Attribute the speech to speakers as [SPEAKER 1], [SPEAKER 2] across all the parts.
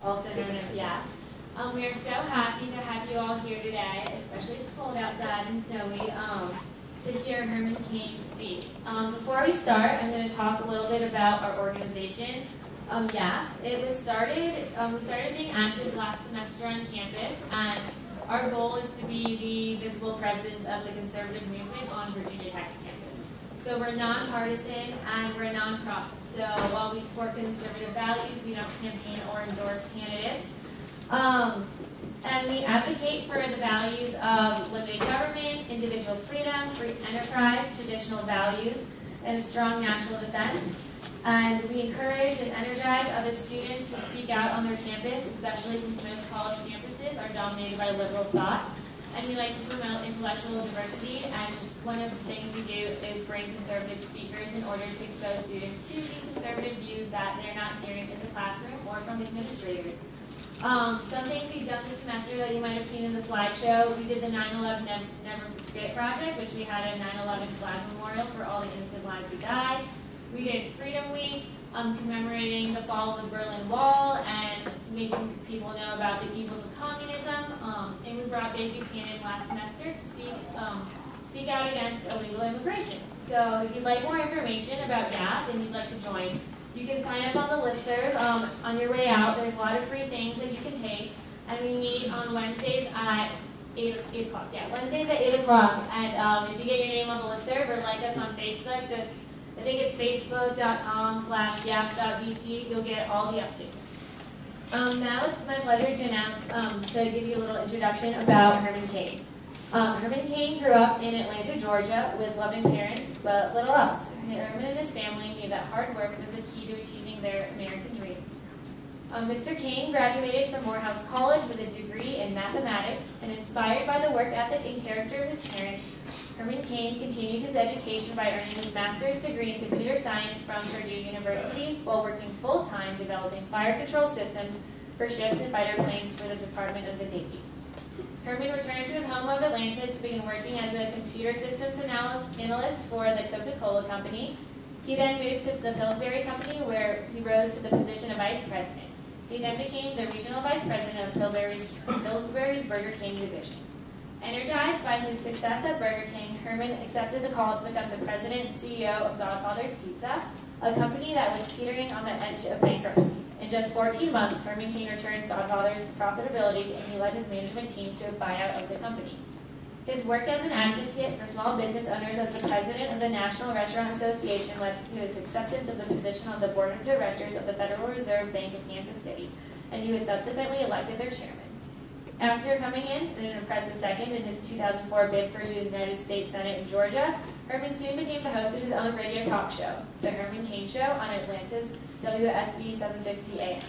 [SPEAKER 1] also known as YAF. We are so happy to have you all here today, especially it's cold outside, and so we to hear Herman Cain speak. Before we start, I'm going to talk a little bit about our organization. YAF. It was started. We started being active last semester on campus, and our goal is to be the visible presence of the conservative movement on Virginia Tech's campus. So we're nonpartisan and we're a nonprofit. So while we support conservative values, we don't campaign or endorse candidates. And we advocate for the values of limited government, individual freedom, free enterprise, traditional values, and strong national defense. And we encourage and energize other students to speak out on their campus, especially since most college campuses are dominated by liberal thought. And we like to promote intellectual diversity, and one of the things we do is bring conservative speakers in order to expose students to the conservative views that they're not hearing in the classroom or from administrators. Some things we've done this semester that you might have seen in the slideshow, we did the 9/11 Never Forget Project, which we had a 9/11 flag memorial for all the innocent lives who died. We did Freedom Week, commemorating the fall of the Berlin Wall and making people know about the evils of communism. And we brought Babe Buchanan last semester to speak out against illegal immigration. So if you'd like more information about YAF and you'd like to join, you can sign up on the listserv on your way out. There's a lot of free things that you can take. And we meet on Wednesdays at 8 o'clock. Yeah, Wednesdays at 8 o'clock. And if you get your name on the listserv or like us on Facebook, I think it's facebook.com/yaf.vt. You'll get all the updates. Now it's my pleasure to announce, to give you a little introduction about Herman Cain. Herman Cain grew up in Atlanta, Georgia with loving parents, but little else. Herman and his family knew that hard work was the key to achieving their American dreams. Mr. Cain graduated from Morehouse College with a degree in mathematics, and inspired by the work ethic and character of his parents, Herman Cain continues his education by earning his master's degree in computer science from Purdue University while working full-time developing fire control systems for ships and fighter planes for the Department of the Navy. Herman returned to his home of Atlanta to begin working as a computer systems analyst for the Coca-Cola Company. He then moved to the Pillsbury Company, where he rose to the position of vice president. He then became the regional vice president of Pillsbury's Burger King division. Energized by his success at Burger King, Herman accepted the call to become the president and CEO of Godfather's Pizza, a company that was teetering on the edge of bankruptcy. In just 14 months, Herman Cain returned Godfather's profitability, and he led his management team to a buyout of the company. His work as an advocate for small business owners as the president of the National Restaurant Association led to his acceptance of the position on the board of directors of the Federal Reserve Bank of Kansas City, and he was subsequently elected their chairman. After coming in an impressive second in his 2004 bid for the United States Senate in Georgia, Herman soon became the host of his own radio talk show, The Herman Cain Show, on Atlanta's WSB 750 AM.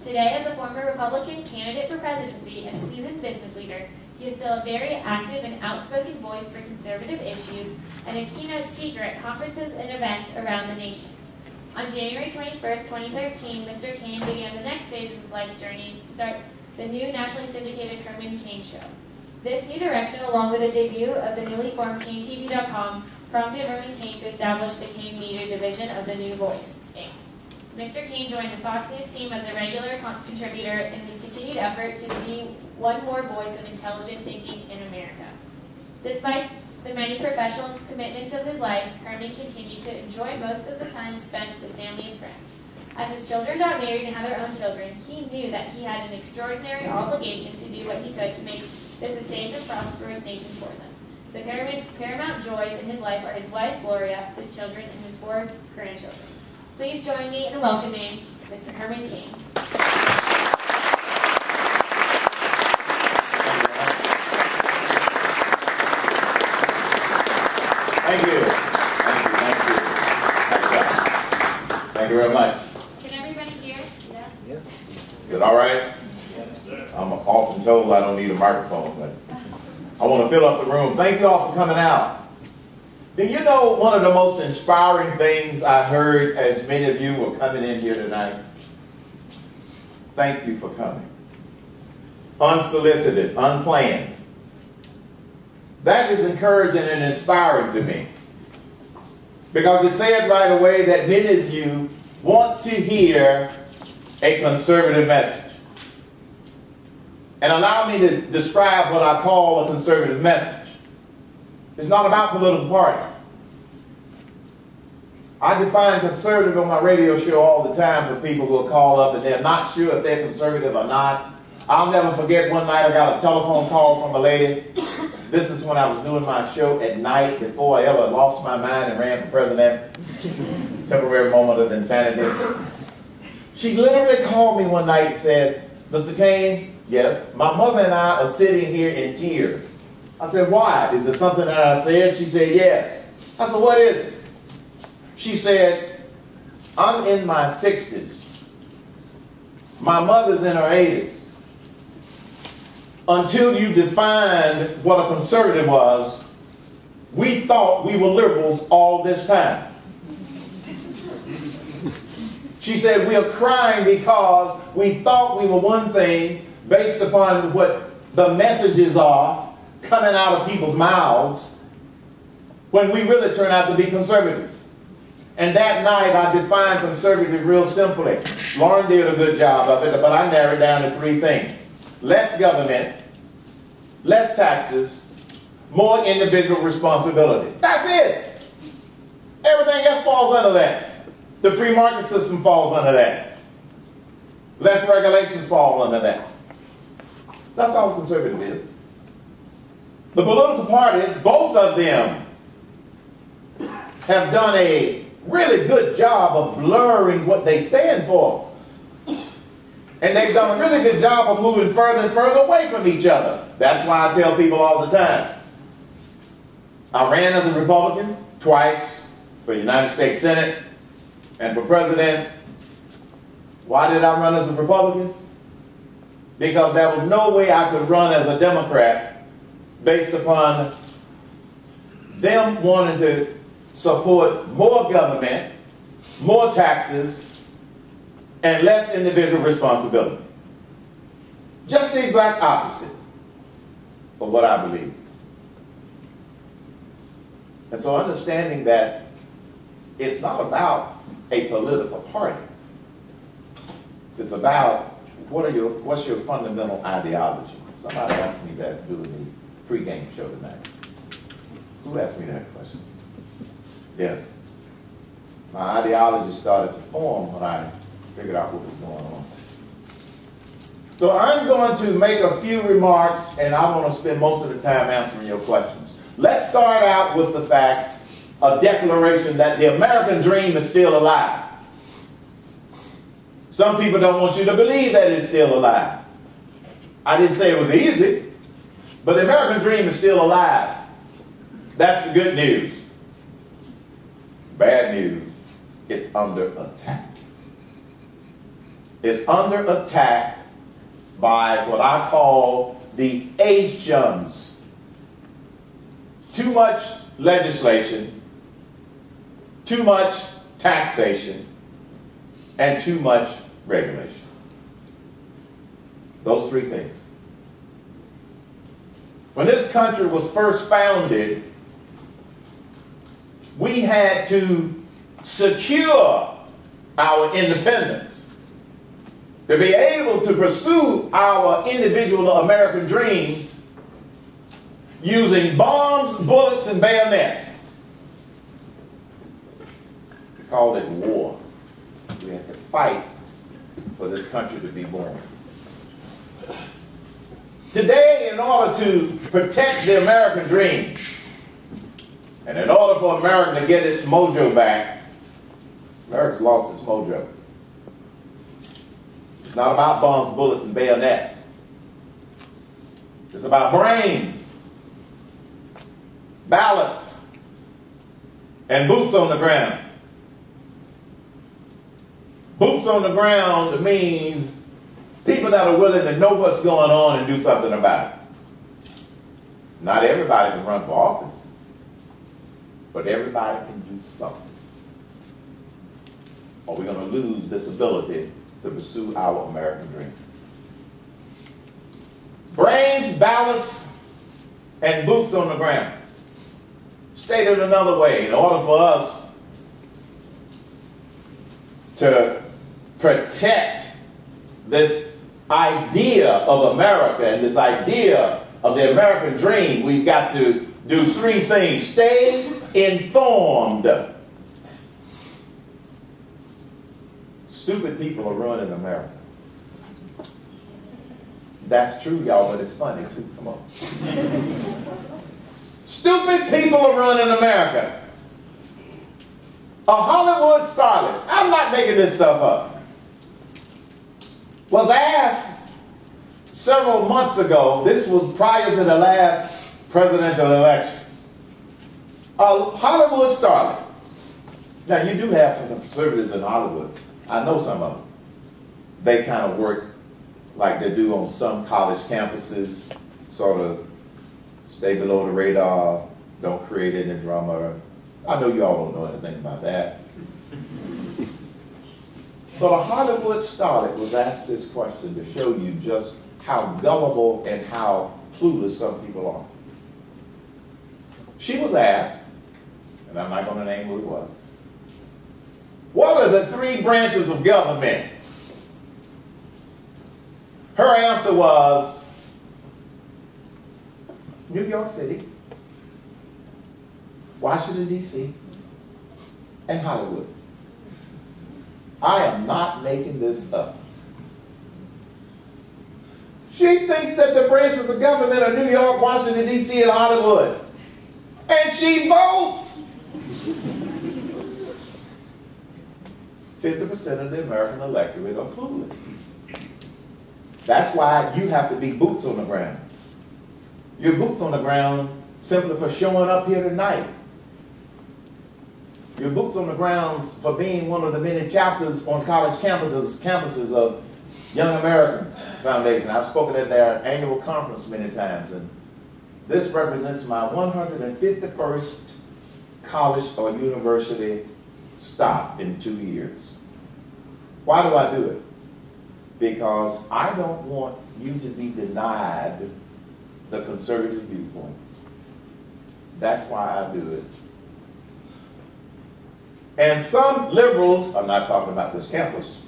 [SPEAKER 1] Today, as a former Republican candidate for presidency and a seasoned business leader, he is still a very active and outspoken voice for conservative issues and a keynote speaker at conferences and events around the nation. On January 21st, 2013, Mr. Cain began the next phase of his life's journey to start the new nationally syndicated Herman Cain Show. This new direction, along with the debut of the newly formed CainTV.com, prompted Herman Cain to establish the Cain Media division of the New Voice, Inc. Mr. Cain joined the Fox News team as a regular contributor in his continued effort to be one more voice of intelligent thinking in America. Despite the many professional commitments of his life, Herman continued to enjoy most of the time spent with family and friends. As his children got married and had their own children, he knew that he had an extraordinary obligation to do what he could to make this a safe and prosperous nation for them. The paramount joys in his life are his wife, Gloria, his children, and his 4 grandchildren. Please join me in welcoming Mr. Herman Cain.
[SPEAKER 2] Thank you. Thank you very much.
[SPEAKER 1] Yes.
[SPEAKER 2] Is it all right? Yes. I'm often told I don't need a microphone, but I want to fill up the room. Thank you all for coming out. Do you know one of the most inspiring things I heard as many of you were coming in here tonight? Thank you for coming. Unsolicited, unplanned. That is encouraging and inspiring to me. Because it said right away that many of you want to hear a conservative message. And allow me to describe what I call a conservative message. It's not about political party. I define conservative on my radio show all the time for people who will call up and they're not sure if they're conservative or not. I'll never forget one night I got a telephone call from a lady. This is when I was doing my show at night before I ever lost my mind and ran for president. Temporary moment of insanity. She literally called me one night and said, Mr. Cain, yes, my mother and I are sitting here in tears. I said, why? Is there something that I said? She said, yes. I said, what is it? She said, I'm in my 60s. My mother's in her 80s. Until you defined what a conservative was, we thought we were liberals all this time. She said, we are crying because we thought we were one thing based upon what the messages are coming out of people's mouths when we really turn out to be conservative. And that night I defined conservative real simply. Lauren did a good job of it, but I narrowed it down to three things. Less government, less taxes, more individual responsibility. That's it. Everything else falls under that. The free market system falls under that. Less regulations fall under that. That's all conservative is. The political parties, both of them, have done a really good job of blurring what they stand for. And they've done a really good job of moving further and further away from each other. That's why I tell people all the time. I ran as a Republican twice for the United States Senate and for president. Why did I run as a Republican? Because there was no way I could run as a Democrat based upon them wanting to support more government, more taxes, and less individual responsibility. Just the exact opposite of what I believe. And so understanding that it's not about a political party. It's about what's your fundamental ideology. Somebody asked me that during the pregame show tonight. Who asked me that question? Yes. My ideology started to form when I figured out what was going on. So I'm going to make a few remarks, and I want to spend most of the time answering your questions. Let's start out with the fact, a declaration that the American dream is still alive. Some people don't want you to believe that it's still alive. I didn't say it was easy, but the American dream is still alive. That's the good news. Bad news, it's under attack. It's under attack by what I call the Asians. Too much legislation, too much taxation, and too much regulation. Those three things. When this country was first founded, we had to secure our independence to be able to pursue our individual American dreams using bombs, bullets, and bayonets. We called it war. We had to fight for this country to be born. Today, in order to protect the American dream, and in order for America to get its mojo back, America's lost its mojo. It's not about bombs, bullets, and bayonets. It's about brains, ballots, and boots on the ground. Boots on the ground means people that are willing to know what's going on and do something about it. Not everybody can run for office, but everybody can do something. Or we're going to lose this ability to pursue our American dream. Brains, ballots, and boots on the ground. Stated another way, in order for us to protect this idea of America and this idea of the American dream, we've got to do three things. Stay informed. Stupid people are running America. That's true, y'all, but it's funny too. Come on. Stupid people are running America. A Hollywood starlet, I'm not making this stuff up, was asked several months ago, this was prior to the last presidential election, a Hollywood starlet. Now, you do have some conservatives in Hollywood. I know some of them. They kind of work like they do on some college campuses, sort of stay below the radar, don't create any drama. I know you all don't know anything about that. But a Hollywood starlet was asked this question to show you just how gullible and how clueless some people are. She was asked, and I'm not going to name who it was, what are the three branches of government? Her answer was New York City, Washington, D.C., and Hollywood. I am not making this up. She thinks that the branches of government are New York, Washington, D.C., and Hollywood. And she votes. 50% of the American electorate are clueless. That's why you have to be boots on the ground. You're boots on the ground simply for showing up here tonight. Your boots on the ground for being one of the many chapters on college campuses of Young Americans Foundation. I've spoken at their annual conference many times, and this represents my 151st college or university stop in 2 years. Why do I do it? Because I don't want you to be denied the conservative viewpoints. That's why I do it. And some liberals, I'm not talking about this campus,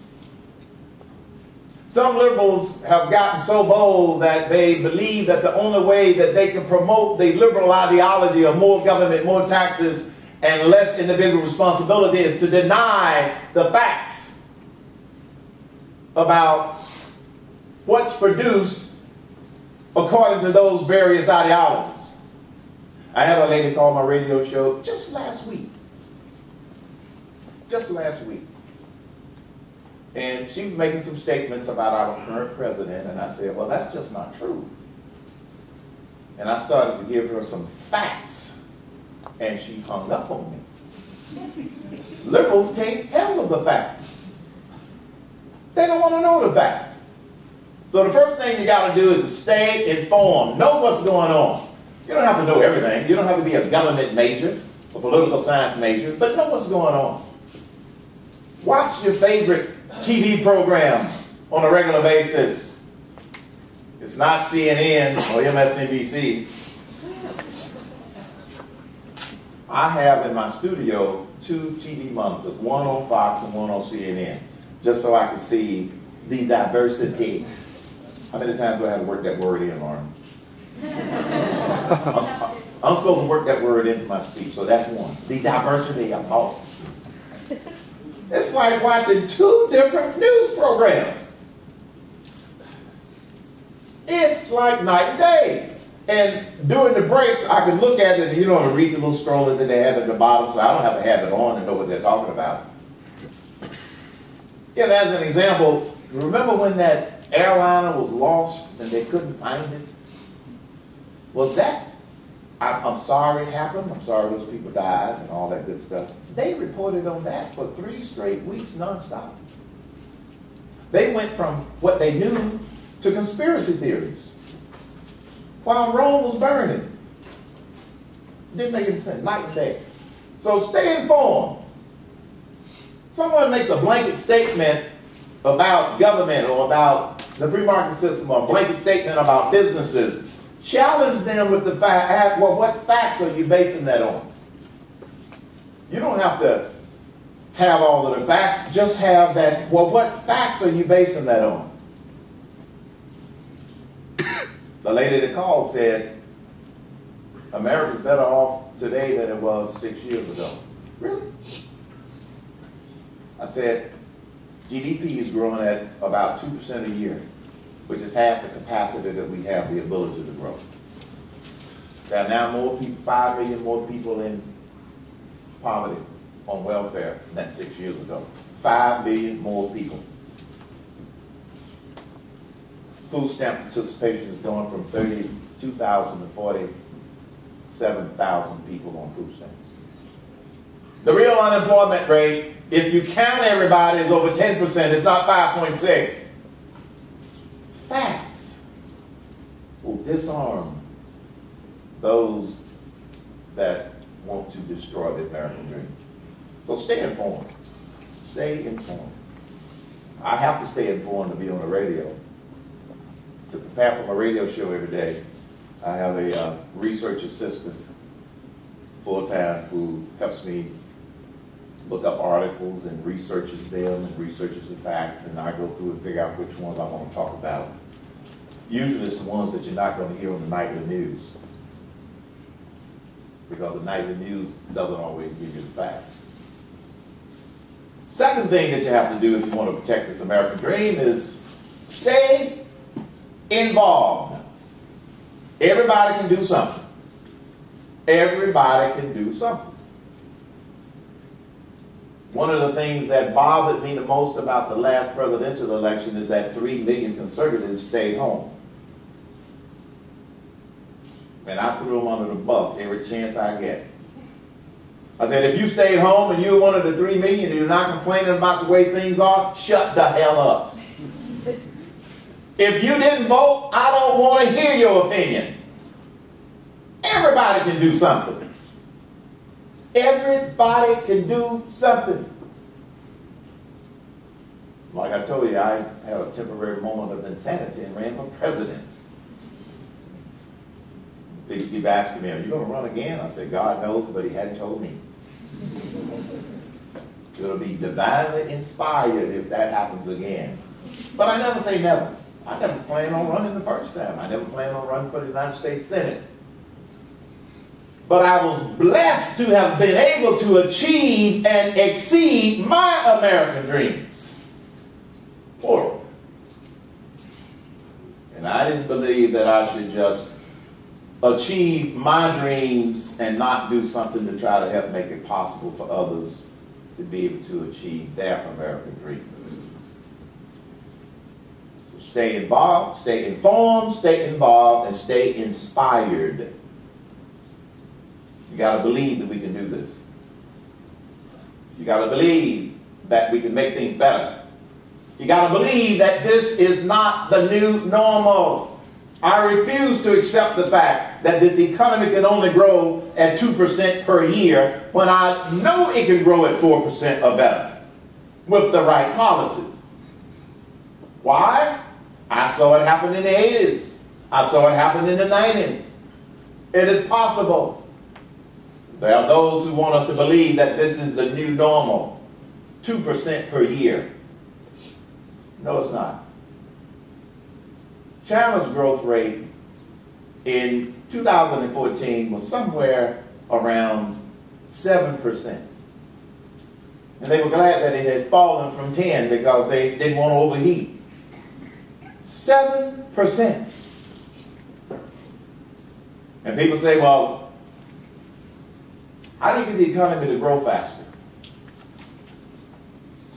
[SPEAKER 2] some liberals have gotten so bold that they believe that the only way that they can promote the liberal ideology of more government, more taxes, and less individual responsibility is to deny the facts about what's produced according to those various ideologies. I had a lady call my radio show just last week. And she was making some statements about our current president, and I said, well, that's just not true. And I started to give her some facts, and she hung up on me. Liberals can't handle the facts. They don't want to know the facts. So the first thing you got to do is to stay informed. Know what's going on. You don't have to know everything. You don't have to be a government major, a political science major, but know what's going on. Watch your favorite TV program on a regular basis. It's not CNN or MSNBC. I have in my studio 2 TV monitors, one on Fox and one on CNN, just so I can see the diversity. How many times do I have to work that word in, Lauren? I'm supposed to work that word into my speech, so that's one. The diversity of thought. It's like watching 2 different news programs. It's like night and day. And during the breaks, I can look at it and, to read the little stroller that they have at the bottom, so I don't have to have it on to know what they're talking about. As an example, remember when that airliner was lost and they couldn't find it? Was that, I'm sorry it happened, I'm sorry those people died and all that good stuff. They reported on that for 3 straight weeks nonstop. They went from what they knew to conspiracy theories while Rome was burning. Didn't make any sense, night and day. So stay informed. Someone makes a blanket statement about government or about the free market system or a blanket statement about businesses. Challenge them with the fact, ask, well, what facts are you basing that on? You don't have to have all of the facts, just have that, well, what facts are you basing that on? The lady that called said, America's better off today than it was 6 years ago. Really? I said, GDP is growing at about 2% a year, which is half the capacity that we have the ability to grow. There are now more people, 5 million more people in poverty on welfare than 6 years ago. 5 million more people. Food stamp participation is going from 32,000 to 47,000 people on food stamps. The real unemployment rate, if you count everybody, is over 10%. It's not 5.6. Facts will disarm those that want to destroy the American dream. So stay informed. Stay informed. I have to stay informed to be on the radio. To prepare for my radio show every day, I have a research assistant full-time who helps me look up articles and researches them and researches the facts, and I go through and figure out which ones I want to talk about. Usually it's the ones that you're not going to hear on the nightly news, because the nightly news doesn't always give you the facts. Second thing that you have to do if you want to protect this American dream is stay involved. Everybody can do something. Everybody can do something. One of the things that bothered me the most about the last presidential election is that 3 million conservatives stayed home. And I threw them under the bus every chance I get. I said, if you stayed home and you're one of the 3 million and you're not complaining about the way things are, shut the hell up. If you didn't vote, I don't want to hear your opinion. Everybody can do something. Everybody can do something. Like I told you, I had a temporary moment of insanity and ran for president. People keep asking me, are you going to run again? I said, God knows, but he hadn't told me. It'll be divinely inspired if that happens again. But I never say never. I never planned on running the first time. I never planned on running for the United States Senate. But I was blessed to have been able to achieve and exceed my American dreams. Plural. And I didn't believe that I should just achieve my dreams and not do something to try to help make it possible for others to be able to achieve their American dreams. So stay involved, stay informed, stay involved, and stay inspired. You got to believe that we can do this. You got to believe that we can make things better. You got to believe that this is not the new normal. I refuse to accept the fact that this economy can only grow at 2% per year when I know it can grow at 4% or better with the right policies. Why? I saw it happen in the 80s. I saw it happen in the 90s. It is possible. There are those who want us to believe that this is the new normal, 2% per year. No, it's not. China's growth rate in 2014 was somewhere around 7%. And they were glad that it had fallen from 10 because they didn't want to overheat. 7%. And people say, well, how do you get the economy to grow faster?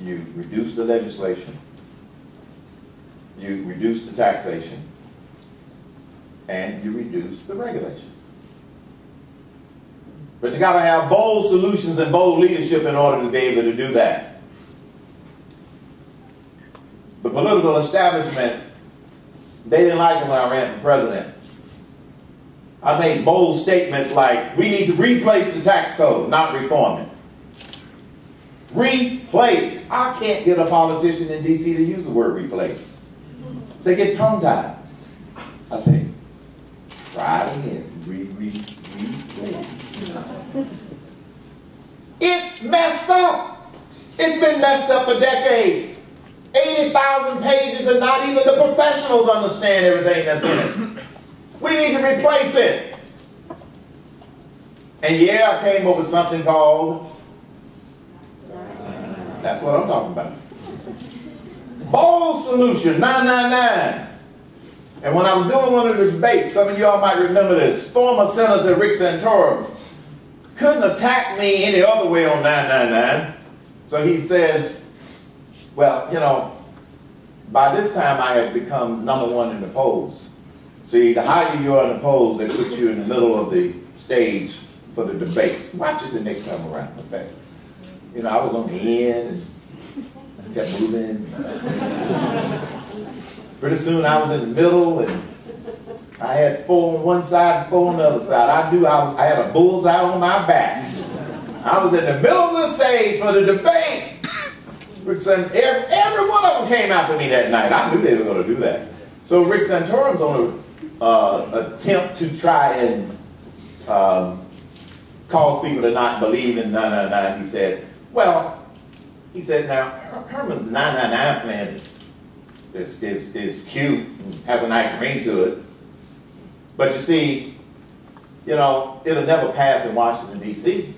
[SPEAKER 2] You reduce the legislation. You reduce the taxation. And you reduce the regulations. But you got to have bold solutions and bold leadership in order to be able to do that. The political establishment, they didn't like it when I ran for president. I made bold statements like, we need to replace the tax code, not reform it. Replace. I can't get a politician in D.C. to use the word replace. They get tongue-tied. I say, try it again. Replace. It's messed up. It's been messed up for decades. 80,000 pages and not even the professionals understand everything that's in it. We need to replace it. And yeah, I came up with something called, that's what I'm talking about. Bold solution, 999. And when I was doing one of the debates, some of y'all might remember this, former Senator Rick Santorum couldn't attack me any other way on 999. So he says, well, you know, by this time I had become #1 in the polls. See, the higher you are in the polls, they put you in the middle of the stage for the debates. Watch it the next time around, okay? You know, I was on the end and kept moving. Pretty soon I was in the middle, and I had 4 on one side and 4 on the other side. I had a bullseye on my back. I was in the middle of the stage for the debate. Every one of them came after me that night. I knew they were going to do that. So Rick Santorum's going to attempt to try and cause people to not believe in 999. He said, now, Herman's 999 plan is cute, has a nice ring to it. But you see, you know, it'll never pass in Washington, D.C.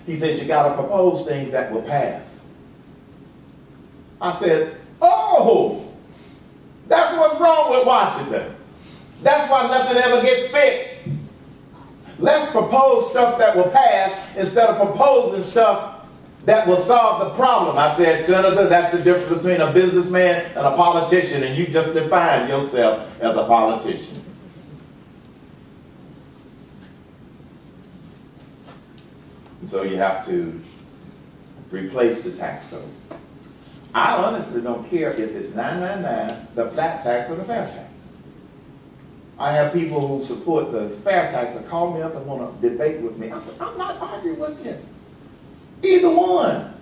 [SPEAKER 2] He said, you got to propose things that will pass. I said, oh, that's what's wrong with Washington. That's why nothing ever gets fixed. Let's propose stuff that will pass instead of proposing stuff that will solve the problem. I said, Senator, that's the difference between a businessman and a politician, and you just defined yourself as a politician. And so you have to replace the tax code. I honestly don't care if it's 999, the flat tax, or the fair tax. I have people who support the fair tax that call me up and want to debate with me. I said, I'm not arguing with you. Either one.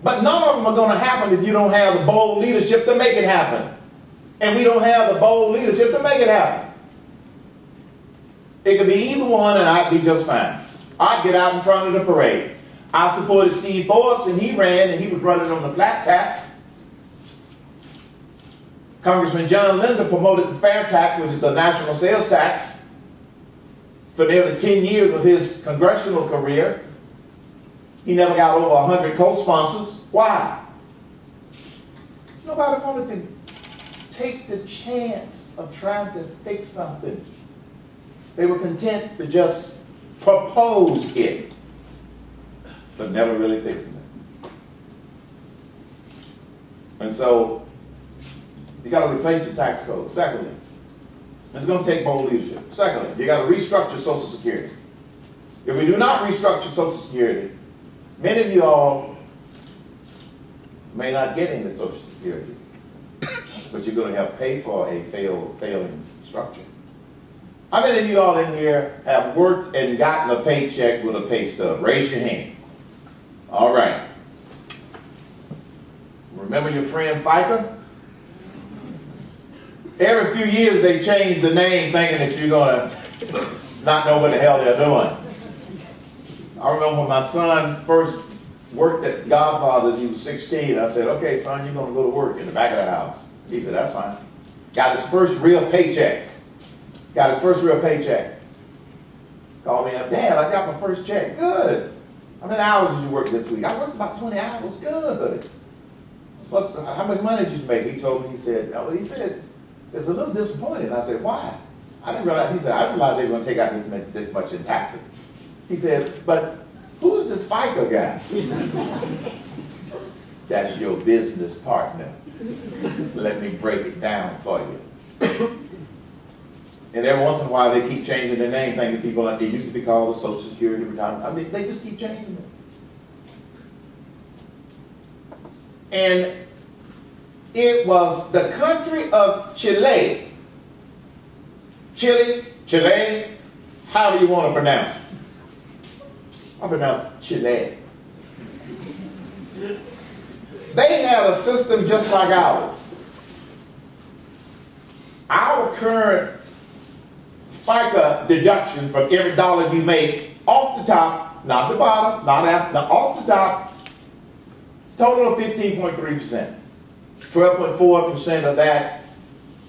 [SPEAKER 2] But none of them are going to happen if you don't have the bold leadership to make it happen. And we don't have the bold leadership to make it happen. It could be either one and I'd be just fine. I'd get out in front of the parade. I supported Steve Forbes and he ran and he was running on the flat tax. Congressman John Linder promoted the fair tax, which is the national sales tax, for nearly 10 years of his congressional career. He never got over 100 co-sponsors. Why? Nobody wanted to take the chance of trying to fix something. They were content to just propose it, but never really fixing it. And so, you got to replace the tax code. Secondly, it's going to take bold leadership. Secondly, you got to restructure Social Security. If we do not restructure Social Security, many of you all may not get into Social Security, but you're going to have to pay for a failing structure. How many of you all in here have worked and gotten a paycheck with a pay stub? Raise your hand. All right. Remember your friend FICA? Every few years they change the name thinking that you're going to not know what the hell they're doing. I remember when my son first worked at Godfather's, he was 16. I said, okay, son, you're going to go to work in the back of the house. He said, that's fine. Got his first real paycheck. Called me up, Dad, I got my first check. Good. How many hours did you work this week? I worked about 20 hours. Good. How much money did you make? He told me, he said, it was a little disappointed. I said, why? I didn't realize, he said, I didn't realize they were going to take out this much in taxes. He said, but who is this FICA guy? That's your business partner. Let me break it down for you. And every once in a while they keep changing their name, thinking people like they used to be called the Social Security retirement. I mean, they just keep changing it. And it was the country of Chile. Chile, how do you want to pronounce it? I pronounce it Chile. They had a system just like ours. Our current FICA deduction from every dollar you make off the top, not the bottom, not after, off the top, total of 15.3%. 12.4% of that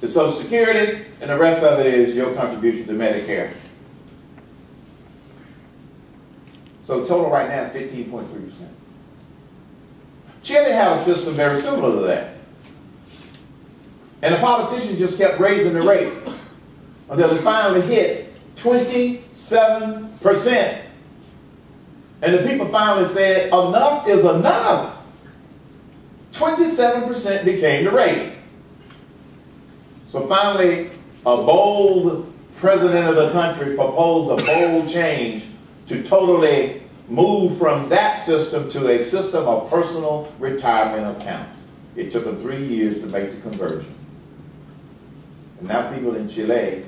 [SPEAKER 2] is Social Security, and the rest of it is your contribution to Medicare. So total right now is 15.3%. Chile had a system very similar to that. And the politicians just kept raising the rate until it finally hit 27%. And the people finally said, enough is enough. 27% became the rate. So finally, a bold president of the country proposed a bold change to totally move from that system to a system of personal retirement accounts. It took them 3 years to make the conversion. And now people in Chile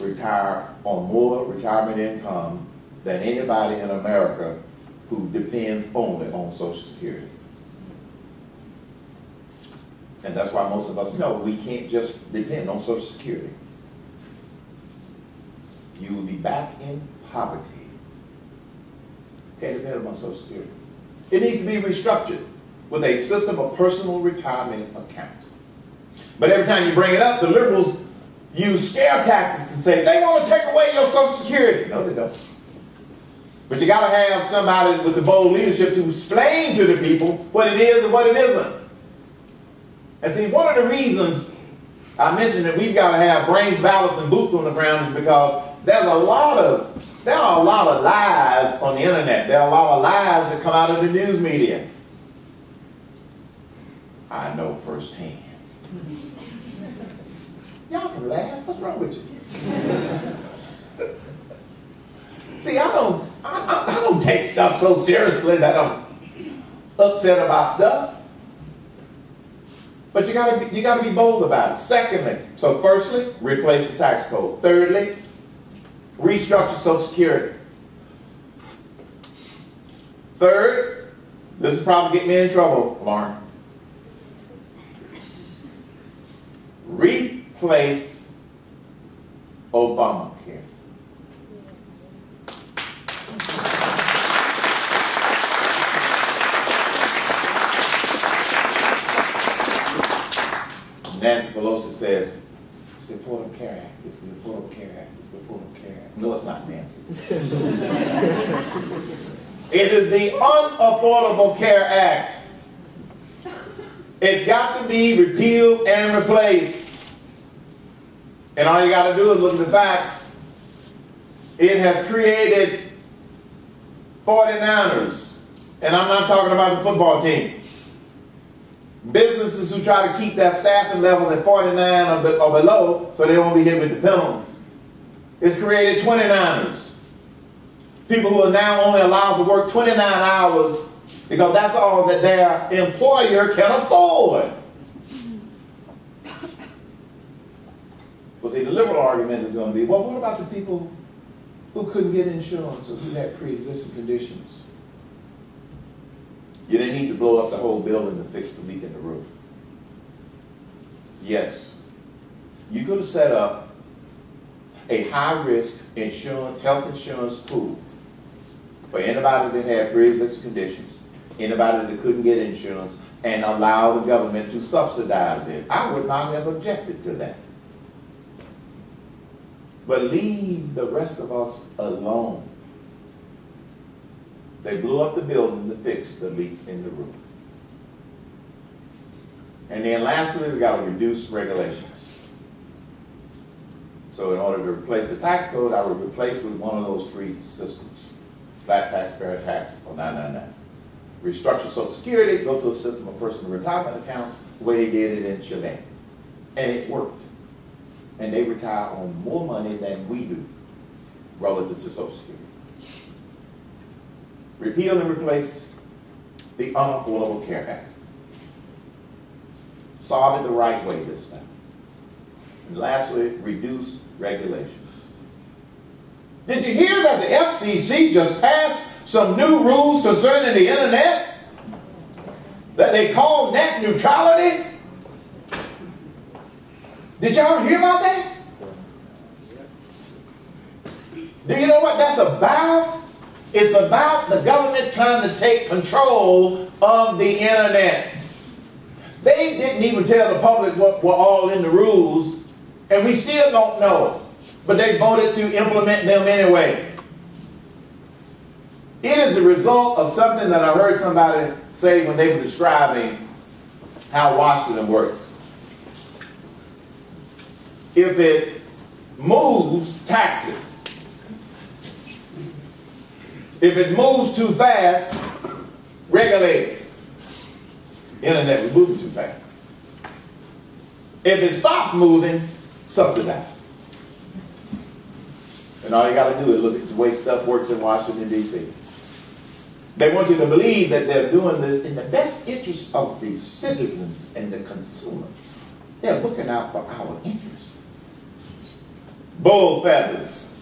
[SPEAKER 2] retire on more retirement income than anybody in America who depends only on Social Security. And that's why most of us know we can't just depend on Social Security. You will be back in poverty. Can't depend on Social Security. It needs to be restructured with a system of personal retirement accounts. But every time you bring it up, the liberals use scare tactics to say, they want to take away your Social Security. No, they don't. But you got to have somebody with the bold leadership to explain to the people what it is and what it isn't. And see, one of the reasons I mentioned that we've got to have brains, balance, and boots on the ground is because there are a lot of lies on the internet. There are a lot of lies that come out of the news media. I know firsthand. Y'all can laugh. What's wrong with you? See, I don't take stuff so seriously that I'm upset about stuff. But you gotta be bold about it. Secondly, so firstly, replace the tax code. Thirdly, restructure Social Security. Third, this is probably getting me in trouble, Lauren. Replace Obamacare. Nancy Pelosi says, it's the Affordable Care Act, it's the Affordable Care Act, it's the Affordable Care Act. No, it's not, Nancy. It is the Unaffordable Care Act. It's got to be repealed and replaced. And all you got to do is look at the facts. It has created 49ers. And I'm not talking about the football team. Businesses who try to keep their staffing levels at 49 or below so they won't be hit with the penalties. It's created 29ers. People who are now only allowed to work 29 hours because that's all that their employer can afford. Well, see, the liberal argument is going to be, well, what about the people who couldn't get insurance or who had pre-existing conditions? You didn't need to blow up the whole building to fix the leak in the roof. Yes. You could have set up a high-risk insurance, health insurance pool for anybody that had pre-existing conditions, anybody that couldn't get insurance, and allow the government to subsidize it. I would not have objected to that. But leave the rest of us alone. They blew up the building to fix the leak in the roof. And then lastly, we got to reduce regulations. So in order to replace the tax code, I would replace it with one of those three systems. Flat tax, fair tax, or 999. Restructure Social Security, go to a system of personal retirement accounts, the way they did it in Chile. And it worked. And they retire on more money than we do relative to Social Security. Repeal and replace the Unaffordable Care Act. Solve it the right way this time. And lastly, reduce regulations. Did you hear that the FCC just passed some new rules concerning the internet that they call net neutrality? Did y'all hear about that? Do you know what that's about? It's about the government trying to take control of the internet. They didn't even tell the public what were all in the rules And we still don't know. But they voted to implement them anyway. It is the result of something that I heard somebody say when they were describing how Washington works. If it moves, tax it. If it moves too fast, regulate it. Internet is moving too fast. If it stops moving, subsidize it. And all you got to do is look at the way stuff works in Washington, D.C. They want you to believe that they're doing this in the best interest of the citizens and the consumers. They're looking out for our interests. Bull feathers.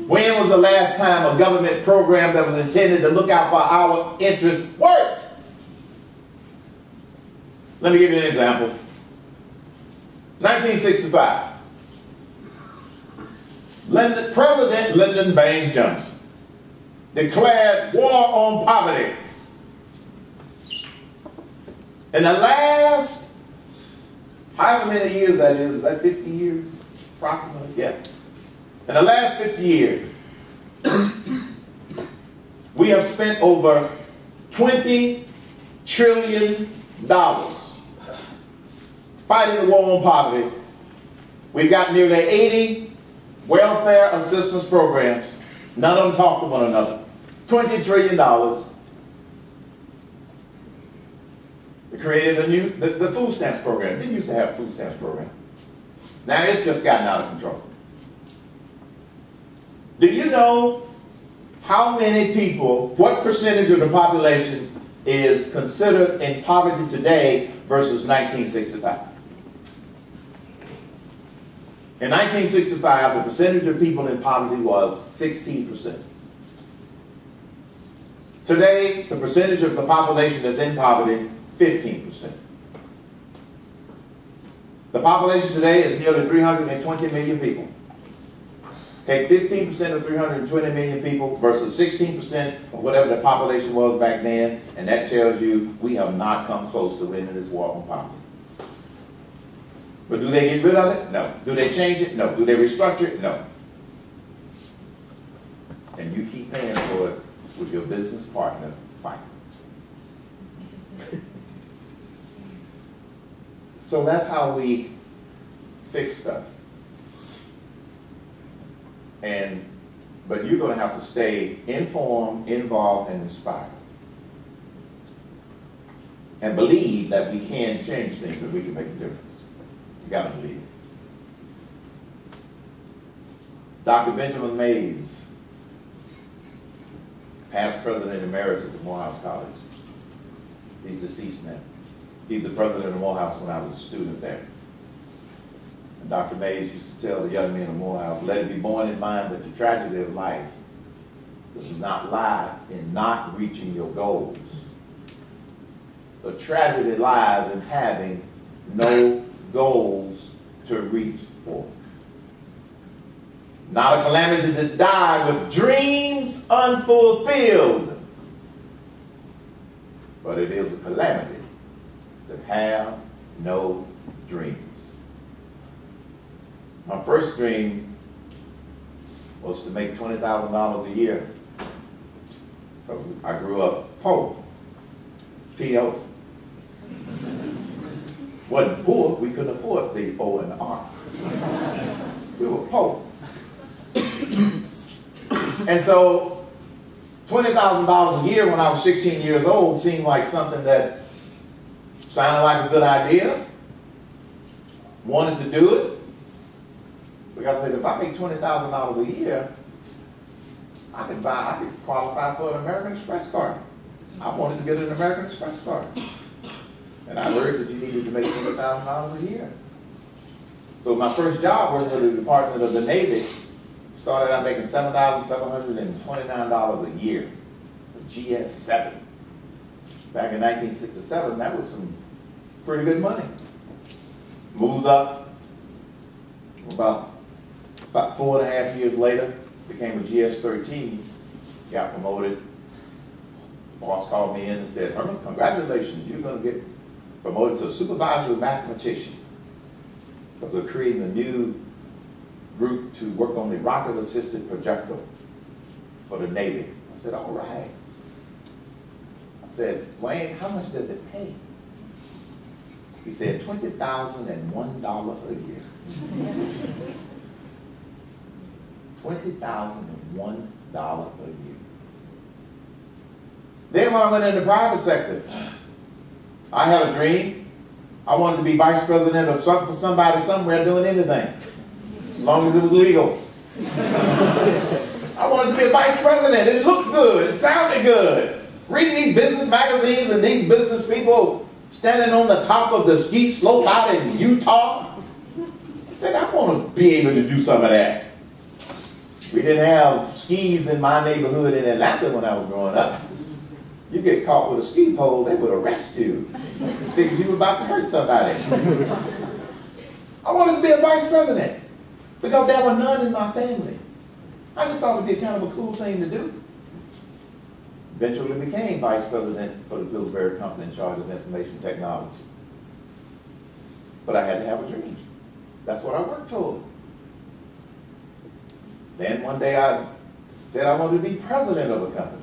[SPEAKER 2] When was the last time a government program that was intended to look out for our interests worked? Let me give you an example. 1965. President Lyndon Baines Johnson declared war on poverty. In the last, however many years that is that 50 years? Approximately, yeah. In the last 50 years, we have spent over $20 trillion fighting the war on poverty. We've got nearly 80 welfare assistance programs. None of them talk to one another. $20 trillion. We created a new, the food stamps program. They used to have a food stamps program. Now it's just gotten out of control. Do you know how many people, what percentage of the population is considered in poverty today versus 1965? In 1965, the percentage of people in poverty was 16%. Today, the percentage of the population that's in poverty, 15%. The population today is nearly 320 million people. Take 15% of 320 million people versus 16% of whatever the population was back then, and that tells you we have not come close to winning this war on poverty. But do they get rid of it? No. Do they change it? No. Do they restructure it? No. And you keep paying for it with your business partner fighting. So that's how we fix stuff. But you're going to have to stay informed, involved, and inspired. And believe that we can change things, that we can make a difference. You got to believe it. Dr. Benjamin Mays, past president emeritus of Morehouse College. He's deceased now. He's the president of Morehouse when I was a student there. And Dr. Mays used to tell the young men of Morehouse, let it be borne in mind that the tragedy of life does not lie in not reaching your goals. The tragedy lies in having no goals to reach for. Not a calamity to die with dreams unfulfilled, but it is a calamity to have no dreams. My first dream was to make $20,000 a year. I grew up poor. P.O. Wasn't poor, we couldn't afford the O and the R. We were poor. And so $20,000 a year when I was 16 years old seemed like something that sounded like a good idea. Wanted to do it. Because I said, if I make $20,000 a year, I could qualify for an American Express card. I wanted to get an American Express card. And I heard that you needed to make $20,000 a year. So my first job working for the Department of the Navy started out making $7,729 a year. A GS-7. Back in 1967, that was some pretty good money. Moved up. About 4.5 years later, became a GS-13. Got promoted. Boss called me in and said, Herman, congratulations, you're going to get promoted to a supervisory mathematician. because we're creating a new group to work on the rocket-assisted projectile for the Navy. I said, all right. I said, Wayne, how much does it pay? He said, $20,001 a year. $20,001 a year. Then when I went in the private sector, I had a dream. I wanted to be vice president of something for somebody somewhere doing anything, as long as it was legal. I wanted to be a vice president. It looked good. It sounded good. Reading these business magazines and these business people standing on the top of the ski slope out in Utah. I said, I want to be able to do some of that. We didn't have skis in my neighborhood in Atlanta when I was growing up. You get caught with a ski pole, they would arrest you. Figured you were about to hurt somebody. I wanted to be a vice president because there were none in my family. I just thought it would be kind of a cool thing to do. Eventually became vice president for the Pillsbury Company in charge of information technology. But I had to have a dream. That's what I worked toward. Then one day I said I wanted to be president of a company.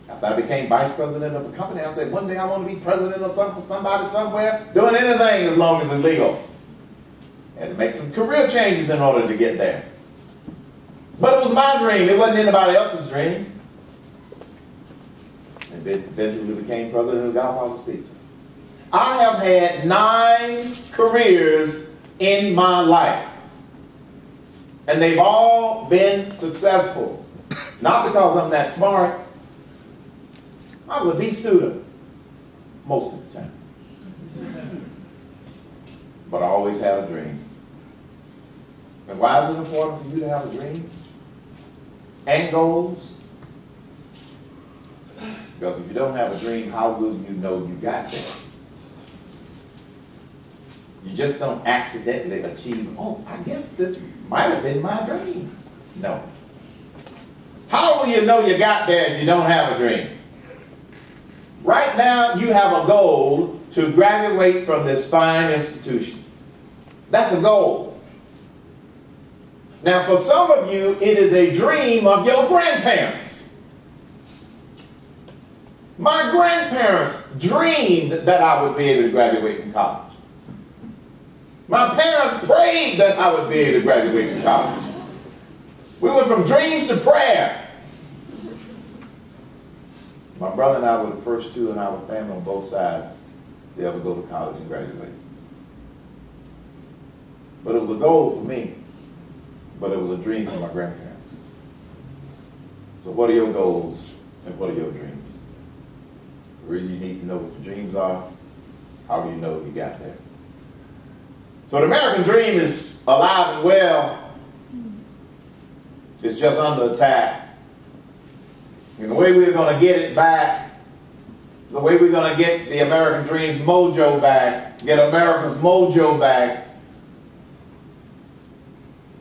[SPEAKER 2] After I became vice president of a company, I said one day I want to be president of somebody somewhere doing anything as long as it's legal. Had to make some career changes in order to get there. But it was my dream. It wasn't anybody else's dream. And then eventually became president of Godfather's Pizza. I have had 9 careers in my life. And they've all been successful. Not because I'm that smart. I was a B student most of the time. But I always had a dream. And why is it important for you to have a dream and goals? Because if you don't have a dream, how will you know you got there? You just don't accidentally achieve, oh, I guess this might have been my dream. No. How will you know you got there if you don't have a dream? Right now, you have a goal to graduate from this fine institution. That's a goal. Now, for some of you, it is a dream of your grandparents. My grandparents dreamed that I would be able to graduate from college. My parents prayed that I would be able to graduate from college. We went from dreams to prayer. My brother and I were the first 2 in our family on both sides to ever go to college and graduate. But it was a goal for me, but it was a dream for my grandparents. So what are your goals and what are your dreams? Really, you need to know what your dreams are. How do you know you got there? So the American dream is alive and well. It's just under attack. And the way we're going to get it back, the way we're going to get the American dream's mojo back, get America's mojo back,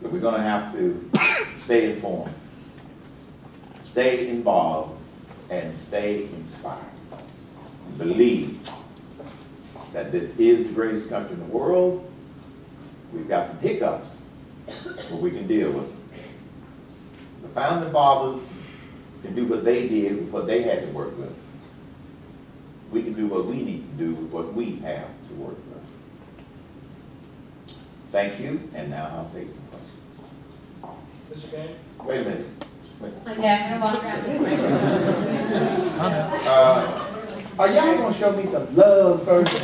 [SPEAKER 2] that we're going to have to stay informed, stay involved, and stay inspired. Believe that this is the greatest country in the world. We've got some hiccups, but we can deal with it. The founding fathers can do what they did with what they had to work with. We can do what we need to do with what we have to work with. Thank you, and now I'll take some questions.
[SPEAKER 3] Mr. Cain?
[SPEAKER 2] Wait a minute.
[SPEAKER 1] Okay, I'm going to walk around the microphone.
[SPEAKER 2] Are y'all going to show me some love first?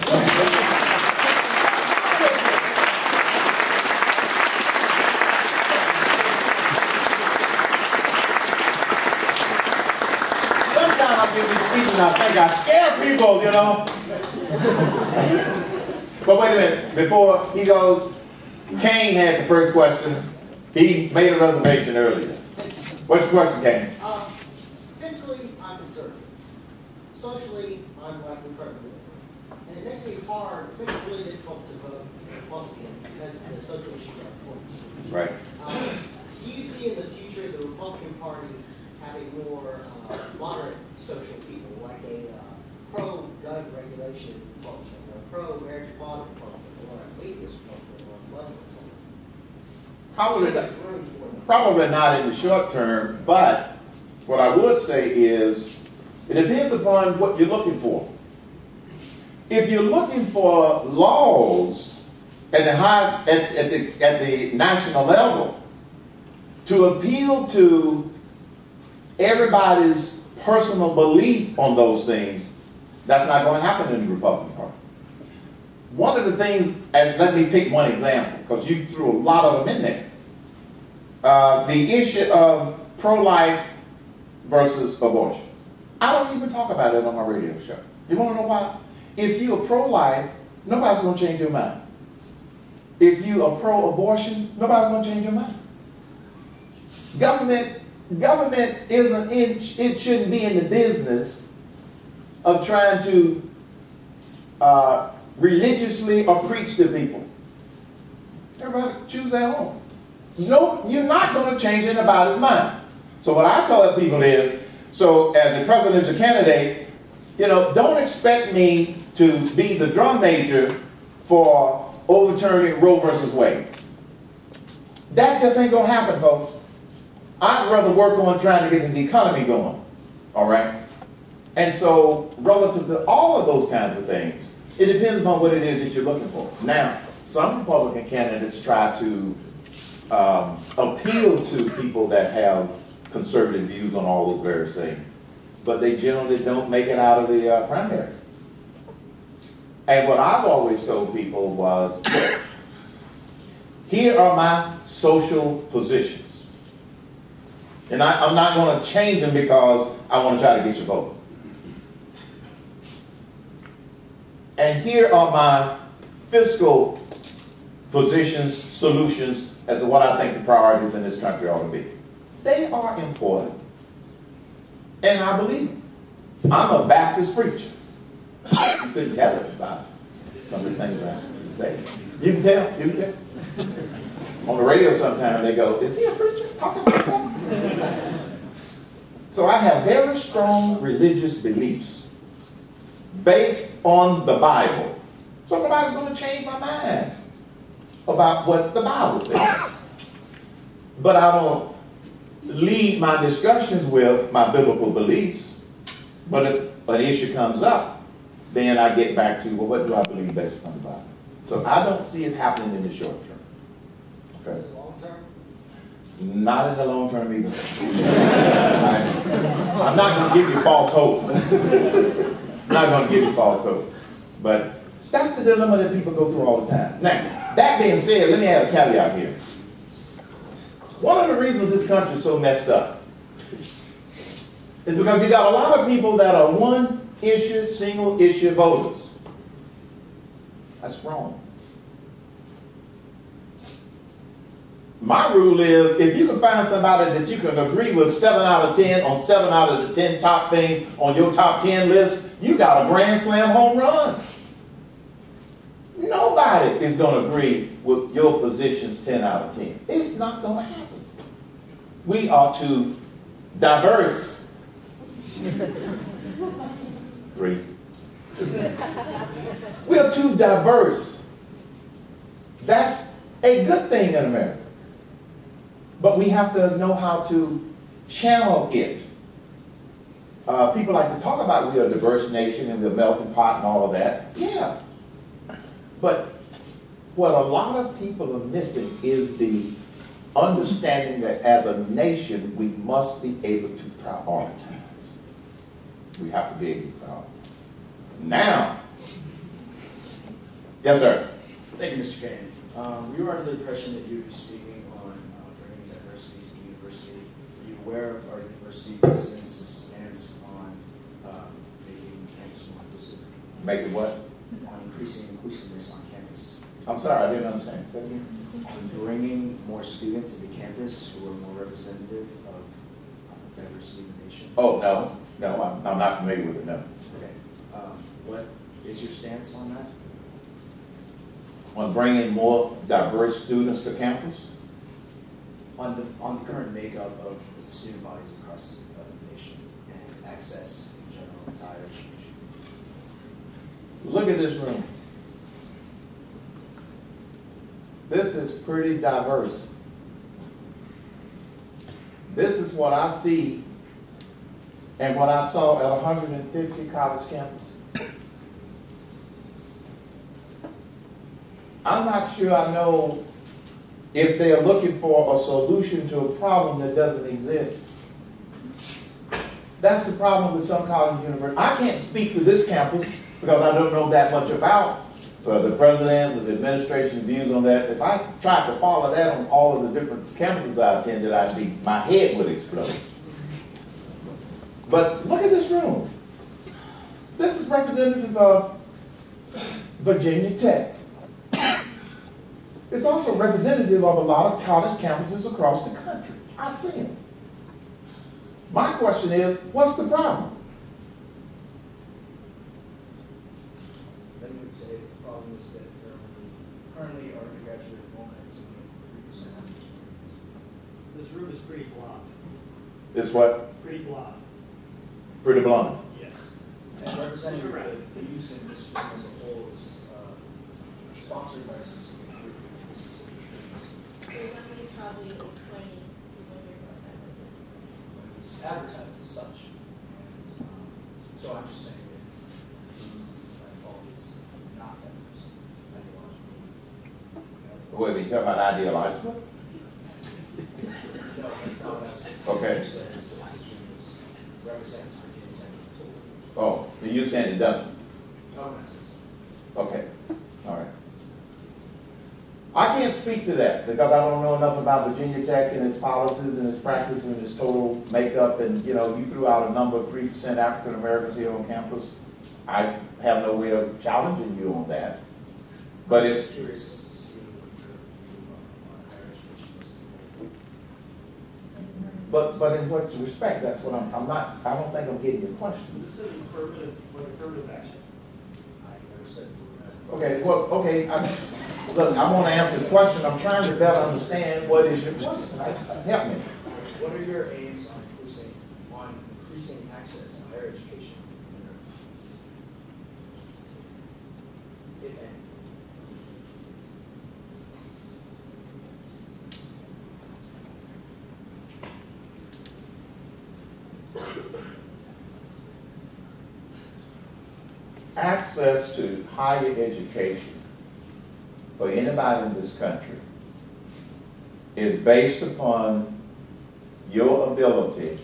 [SPEAKER 2] I think I scare people, you know. But wait a minute. Before he goes, Cain had the first question. He made a reservation earlier. What's your question, Cain?
[SPEAKER 4] Fiscally, I'm conservative. Socially, I'm like conservative. And it makes me hard, it makes it really difficult to vote Republican because the social issues are important.
[SPEAKER 2] Right.
[SPEAKER 4] Do you see in the future the Republican Party having more moderate social people, like a pro-gun regulation Republican, or a pro-marriage equality Republican, or an atheist Republican,
[SPEAKER 2] Probably not in the short term, but what I would say is it depends upon what you're looking for. If you're looking for laws at the highest, at the national level to appeal to everybody's personal belief on those things, that's not going to happen in the Republican Party. One of the things, and let me pick one example, because you threw a lot of them in there. The issue of pro-life versus abortion. I don't even talk about it on my radio show. You want to know why? If you are pro-life, nobody's going to change your mind. If you are pro-abortion, nobody's going to change your mind. Government isn't in, it shouldn't be in the business of trying to religiously or preach to people. Everybody choose their own. No, you're not going to change anybody's mind. So what I tell people is, so as a presidential candidate, you know, don't expect me to be the drum major for overturning Roe versus Wade. That just ain't going to happen, folks. I'd rather work on trying to get this economy going, all right? And so relative to all of those kinds of things, it depends upon what it is that you're looking for. Now, some Republican candidates try to appeal to people that have conservative views on all those various things, but they generally don't make it out of the primary. And what I've always told people was, here are my social positions. And I'm not going to change them because I want to try to get your vote. And here are my fiscal positions, solutions, as to what I think the priorities in this country ought to be. They are important. And I believe them. I'm a Baptist preacher. You couldn't tell it about some of the things I say. You can tell. You can tell. On the radio sometimes they go, is he a preacher talking about that? So I have very strong religious beliefs based on the Bible. So nobody's going to change my mind about what the Bible says. But I don't lead my discussions with my biblical beliefs. But if an issue comes up, then I get back to, well, what do I believe based upon the Bible? So I don't see it happening in the short term. Okay.
[SPEAKER 4] Long term?
[SPEAKER 2] Not in the long term either. I'm not going to give you false hope. I'm not going to give you false hope. But that's the dilemma that people go through all the time. Now, that being said, let me add a caveat here. One of the reasons this country is so messed up is because you got a lot of people that are one issue, single issue voters. That's wrong. My rule is, if you can find somebody that you can agree with 7 out of 10 on 7 out of the 10 top things on your top 10 list, you got a grand slam home run. Nobody is going to agree with your positions 10 out of 10. It's not going to happen. We are too diverse. 3. We are too diverse. That's a good thing in America. But we have to know how to channel it. People like to talk about we're a diverse nation and we're a melting pot and all of that. Yeah. But what a lot of people are missing is the understanding that as a nation, we must be able to prioritize. We have to be able to prioritize. Now, yes, sir.
[SPEAKER 3] Thank you, Mr. Cain. We were under the impression that you would be speaking on bringing diversity to the university. Are you aware of our university president's stance on making campus more inclusive?
[SPEAKER 2] Making what?
[SPEAKER 3] On increasing inclusiveness on campus.
[SPEAKER 2] I'm sorry, I didn't understand.
[SPEAKER 3] On bringing more students into campus who are more representative of diversity in the nation.
[SPEAKER 2] Oh, no, I'm not familiar with it, no.
[SPEAKER 3] Okay. What is your stance on that?
[SPEAKER 2] On bringing more diverse students to campus?
[SPEAKER 3] On the current makeup of the student bodies across the nation and access in general to higher education.
[SPEAKER 2] Look at this room. This is pretty diverse. this is what I see and what I saw at 150 college campuses. I'm not sure I know if they're looking for a solution to a problem that doesn't exist. That's the problem with some college and universities. I can't speak to this campus because I don't know that much about the president's or the administration's views on that. If I tried to follow that on all of the different campuses I attended, my head would explode. But look at this room. This is representative of Virginia Tech. It's also representative of a lot of college campuses across the country. I see them. My question is, what's the problem?
[SPEAKER 3] Then you would say the problem is that currently our undergraduate enrollment is only 3%.
[SPEAKER 5] This room is pretty blonde.
[SPEAKER 2] It's what?
[SPEAKER 5] Pretty blonde.
[SPEAKER 2] Pretty blonde.
[SPEAKER 5] Yes.
[SPEAKER 3] And representing the use in this room as a whole is sponsored by a specific group.
[SPEAKER 1] There's only probably 20 people here about that.
[SPEAKER 3] It's advertised as such. And, so I'm just saying that that fault is not diverse ideologically.
[SPEAKER 2] What, are you talking about ideological?
[SPEAKER 3] No, that's not what I said.
[SPEAKER 2] Okay.
[SPEAKER 3] Represents Virginia Tech as a whole.
[SPEAKER 2] Oh, you're saying it doesn't?
[SPEAKER 3] No, that's it.
[SPEAKER 2] Okay, all right. I can't speak to that because I don't know enough about Virginia Tech and its policies and its practices and its total makeup. And you know, you threw out a number of 3% African Americans here on campus. I have no way of challenging you on that. But
[SPEAKER 3] I'm
[SPEAKER 2] it's
[SPEAKER 3] just curious as to see what your view on higher education is as a whole.
[SPEAKER 2] but in what respect? That's what I'm not. I don't think I'm getting your question.
[SPEAKER 5] Is this an affirmative action?
[SPEAKER 3] I never said
[SPEAKER 2] Okay, well, okay. Look, I want to answer this question. I'm trying to better understand what is your question. Help me.
[SPEAKER 3] what are your aims on increasing access to higher education? If any.
[SPEAKER 2] Access to higher education for anybody in this country is based upon your ability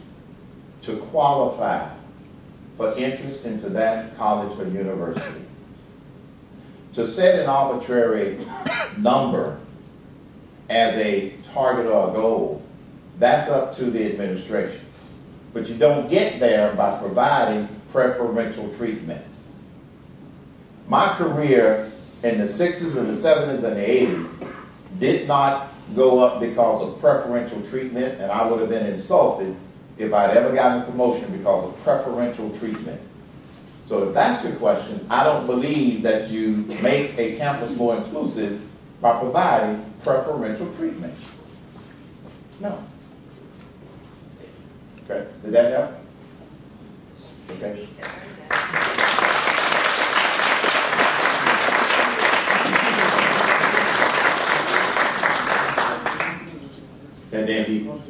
[SPEAKER 2] to qualify for interest into that college or university. To set an arbitrary number as a target or a goal, that's up to the administration. But you don't get there by providing preferential treatment. My career in the 60s and the 70s and the 80s did not go up because of preferential treatment, and I would have been insulted if I'd ever gotten a promotion because of preferential treatment. So if that's your question, I don't believe that you make a campus more inclusive by providing preferential treatment. No. Okay, did that help? Okay. And then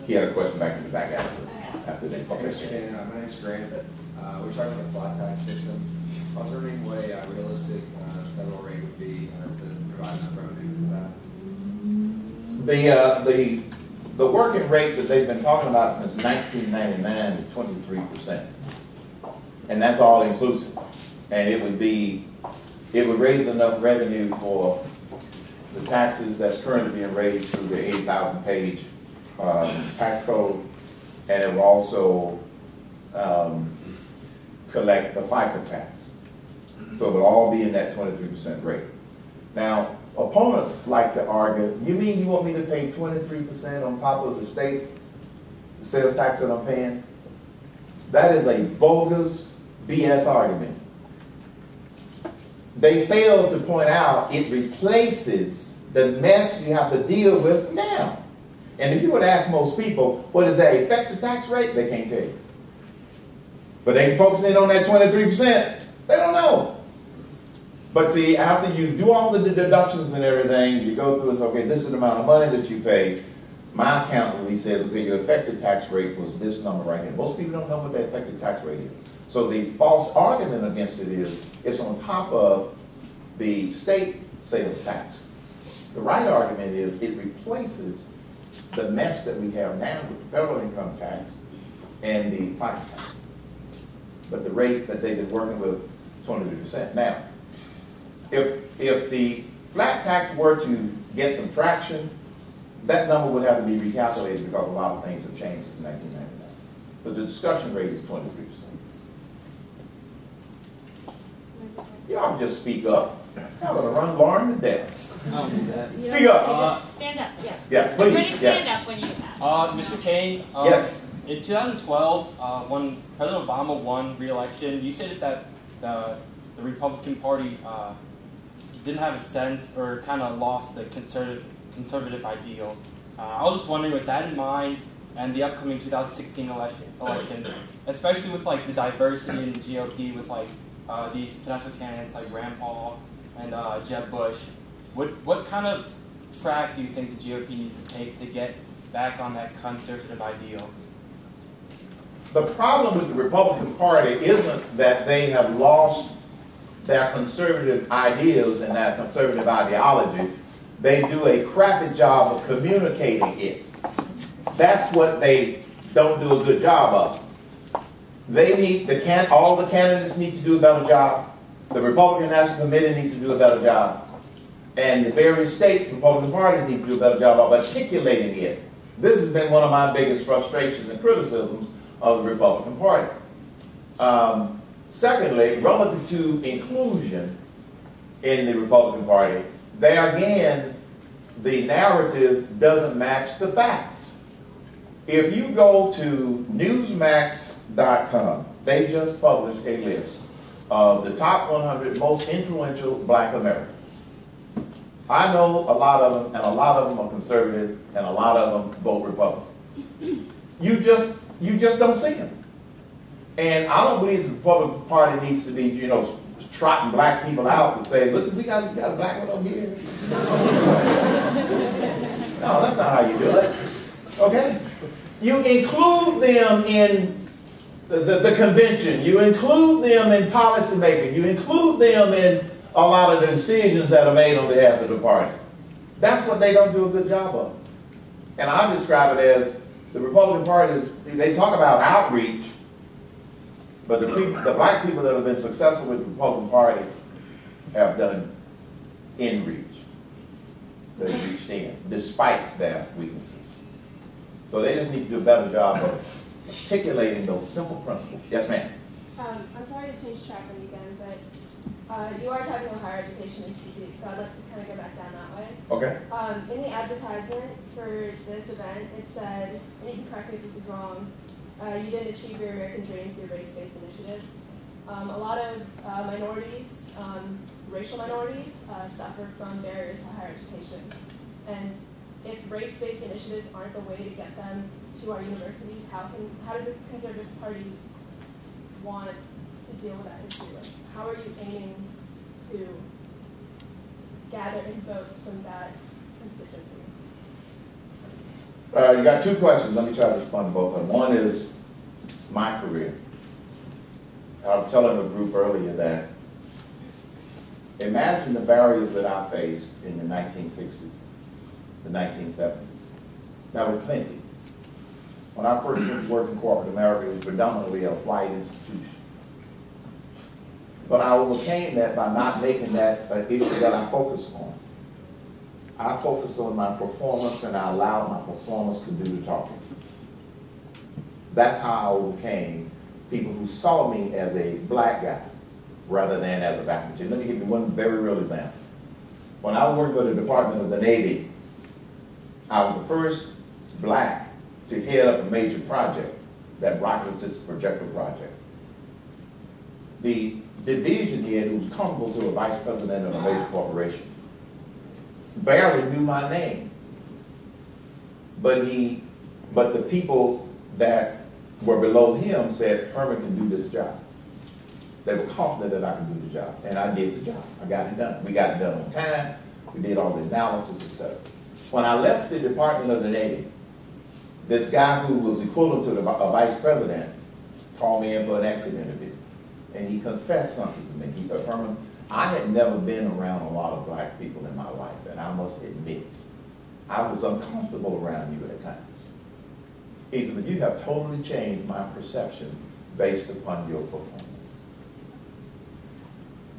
[SPEAKER 2] he had a question back in the back after that. Okay.
[SPEAKER 6] Mr. Cain, my name's Grant. We're talking about the flat tax system. I was wondering what a realistic federal rate would be to provide some revenue for that.
[SPEAKER 2] The working rate that they've been talking about since 1999 is 23%, and that's all inclusive. And it would raise enough revenue for the taxes that's currently being raised through the 80,000 page tax code, and it will also collect the FICA tax. So it will all be in that 23% rate. Now, opponents like to argue, you mean you want me to pay 23% on top of the state sales tax that I'm paying? That is a bogus BS argument. They fail to point out it replaces the mess you have to deal with now. And if you would ask most people, what is their effective tax rate? They can't tell you. But they can focus in on that 23%. They don't know. But see, after you do all the deductions and everything, you go through and say, okay, this is the amount of money that you pay. my accountant, he says, okay, your effective tax rate was this number right here. Most people don't know what the effective tax rate is. So the false argument against it is it's on top of the state sales tax. The right argument is it replaces the mess that we have now with the federal income tax and the FICA tax. But the rate that they've been working with is 22%. Now, if the flat tax were to get some traction, that number would have to be recalculated because a lot of things have changed since 1999. But the discussion rate is 23%. Y'all can just speak up. Y'all gonna run Lauren to death. Speak up.
[SPEAKER 1] Stand up, yeah.
[SPEAKER 2] Yeah, please.
[SPEAKER 1] Everybody stand up when you ask.
[SPEAKER 7] Mr. Cain,
[SPEAKER 2] Yes.
[SPEAKER 7] in 2012, when President Obama won re-election, you stated that the Republican Party didn't have a sense or kind of lost the conservative ideals. I was just wondering, with that in mind, and the upcoming 2016 election, especially with like the diversity in the GOP, with like these potential candidates like Rand Paul and Jeb Bush, what kind of track do you think the GOP needs to take to get back on that conservative ideal?
[SPEAKER 2] The problem with the Republican Party isn't that they have lost their conservative ideas and their conservative ideology. They do a crappy job of communicating it. That's what they don't do a good job of. They need all the candidates need to do a better job. The Republican National Committee needs to do a better job. And the various state Republican parties need to do a better job of articulating it. This has been one of my biggest frustrations and criticisms of the Republican Party. Secondly, relative to inclusion in the Republican Party, there again, the narrative doesn't match the facts. If you go to Newsmax.com, they just published a list of the top 100 most influential black Americans. I know a lot of them, and a lot of them are conservative, and a lot of them vote Republican. You just don't see them. And I don't believe the Republican Party needs to be, trotting black people out and say, look, we got a black one over here. No, that's not how you do it. Okay? You include them in the convention. You include them in policy making. You include them in a lot of the decisions that are made on behalf of the party. That's what they don't do a good job of. And I describe it as the Republican Party they talk about outreach, but the black people that have been successful with the Republican Party have done in-reach. They've reached in, despite their weaknesses. So they just need to do a better job of articulating those simple principles. Yes, ma'am.
[SPEAKER 8] I'm sorry to change track on you again, but you are talking about Higher Education Institute, so I'd like to kind of go back down that way.
[SPEAKER 2] Okay.
[SPEAKER 8] In the advertisement for this event, it said, and you can correct me if this is wrong, you didn't achieve your American dream through race-based initiatives. A lot of minorities, racial minorities, suffer from barriers to higher education. And if race-based initiatives aren't the way to get them to our universities, how does the Conservative Party want to deal with that issue? How are you aiming to gather in votes from that constituency?
[SPEAKER 2] You got two questions. Let me try to respond to both of them. One is my career. I was telling the group earlier that imagine the barriers that I faced in the 1960s, the 1970s. There were plenty. When I first went to work in corporate America, it was predominantly a white institution. But I overcame that by not making that an issue that I focused on. I focused on my performance, and I allowed my performance to do the talking. That's how I overcame people who saw me as a black guy rather than as a black man. Let me give you one very real example. When I worked for the Department of the Navy, I was the first black to head up a major project, that rocket system projector project. The division head, who was comparable to a vice president of a major corporation, barely knew my name. But the people that were below him said, Herman can do this job. They were confident that I could do the job, and I did the job. I got it done. We got it done on time. We did all the analysis, etc. When I left the Department of the Navy, this guy who was equivalent to a vice president called me in for an exit interview. And he confessed something to me. He said, Herman, I had never been around a lot of black people in my life, and I must admit, I was uncomfortable around you at times. He said, but you have totally changed my perception based upon your performance.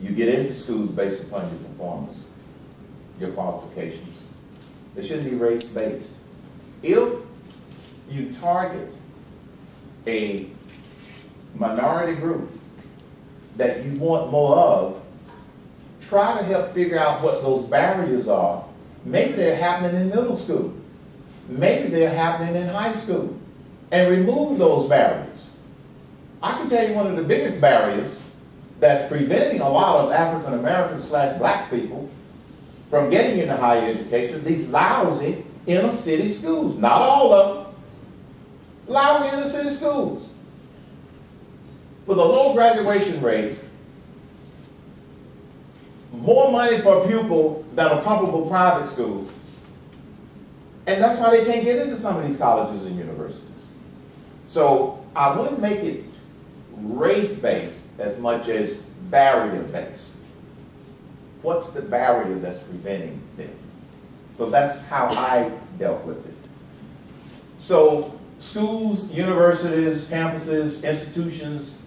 [SPEAKER 2] You get into schools based upon your performance, your qualifications. They shouldn't be race-based. If you target a minority group that you want more of, try to help figure out what those barriers are. Maybe they're happening in middle school. Maybe they're happening in high school. And remove those barriers. I can tell you one of the biggest barriers that's preventing a lot of African Americans / black people from getting into higher education, these lousy inner city schools. Not all of them. Lousy inner city schools. With a low graduation rate, more money per pupil than a comparable private school. And that's why they can't get into some of these colleges and universities. So I wouldn't make it race-based as much as barrier-based. What's the barrier that's preventing them? So that's how I dealt with it. So schools, universities, campuses, institutions,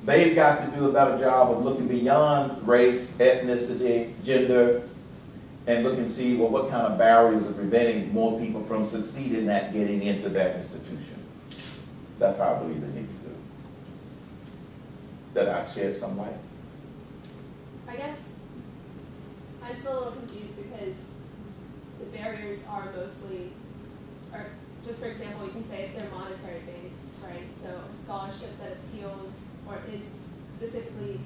[SPEAKER 2] they've got to do a better job of looking beyond race, ethnicity, gender, and look and see, well, what kind of barriers are preventing more people from succeeding at getting into that institution. That's how I believe it needs to do. Did I shed some light?
[SPEAKER 8] I guess I'm still a little confused because the barriers are mostly, or just for example, we can say if they're monetary based, right? So a scholarship that appeals or is specifically,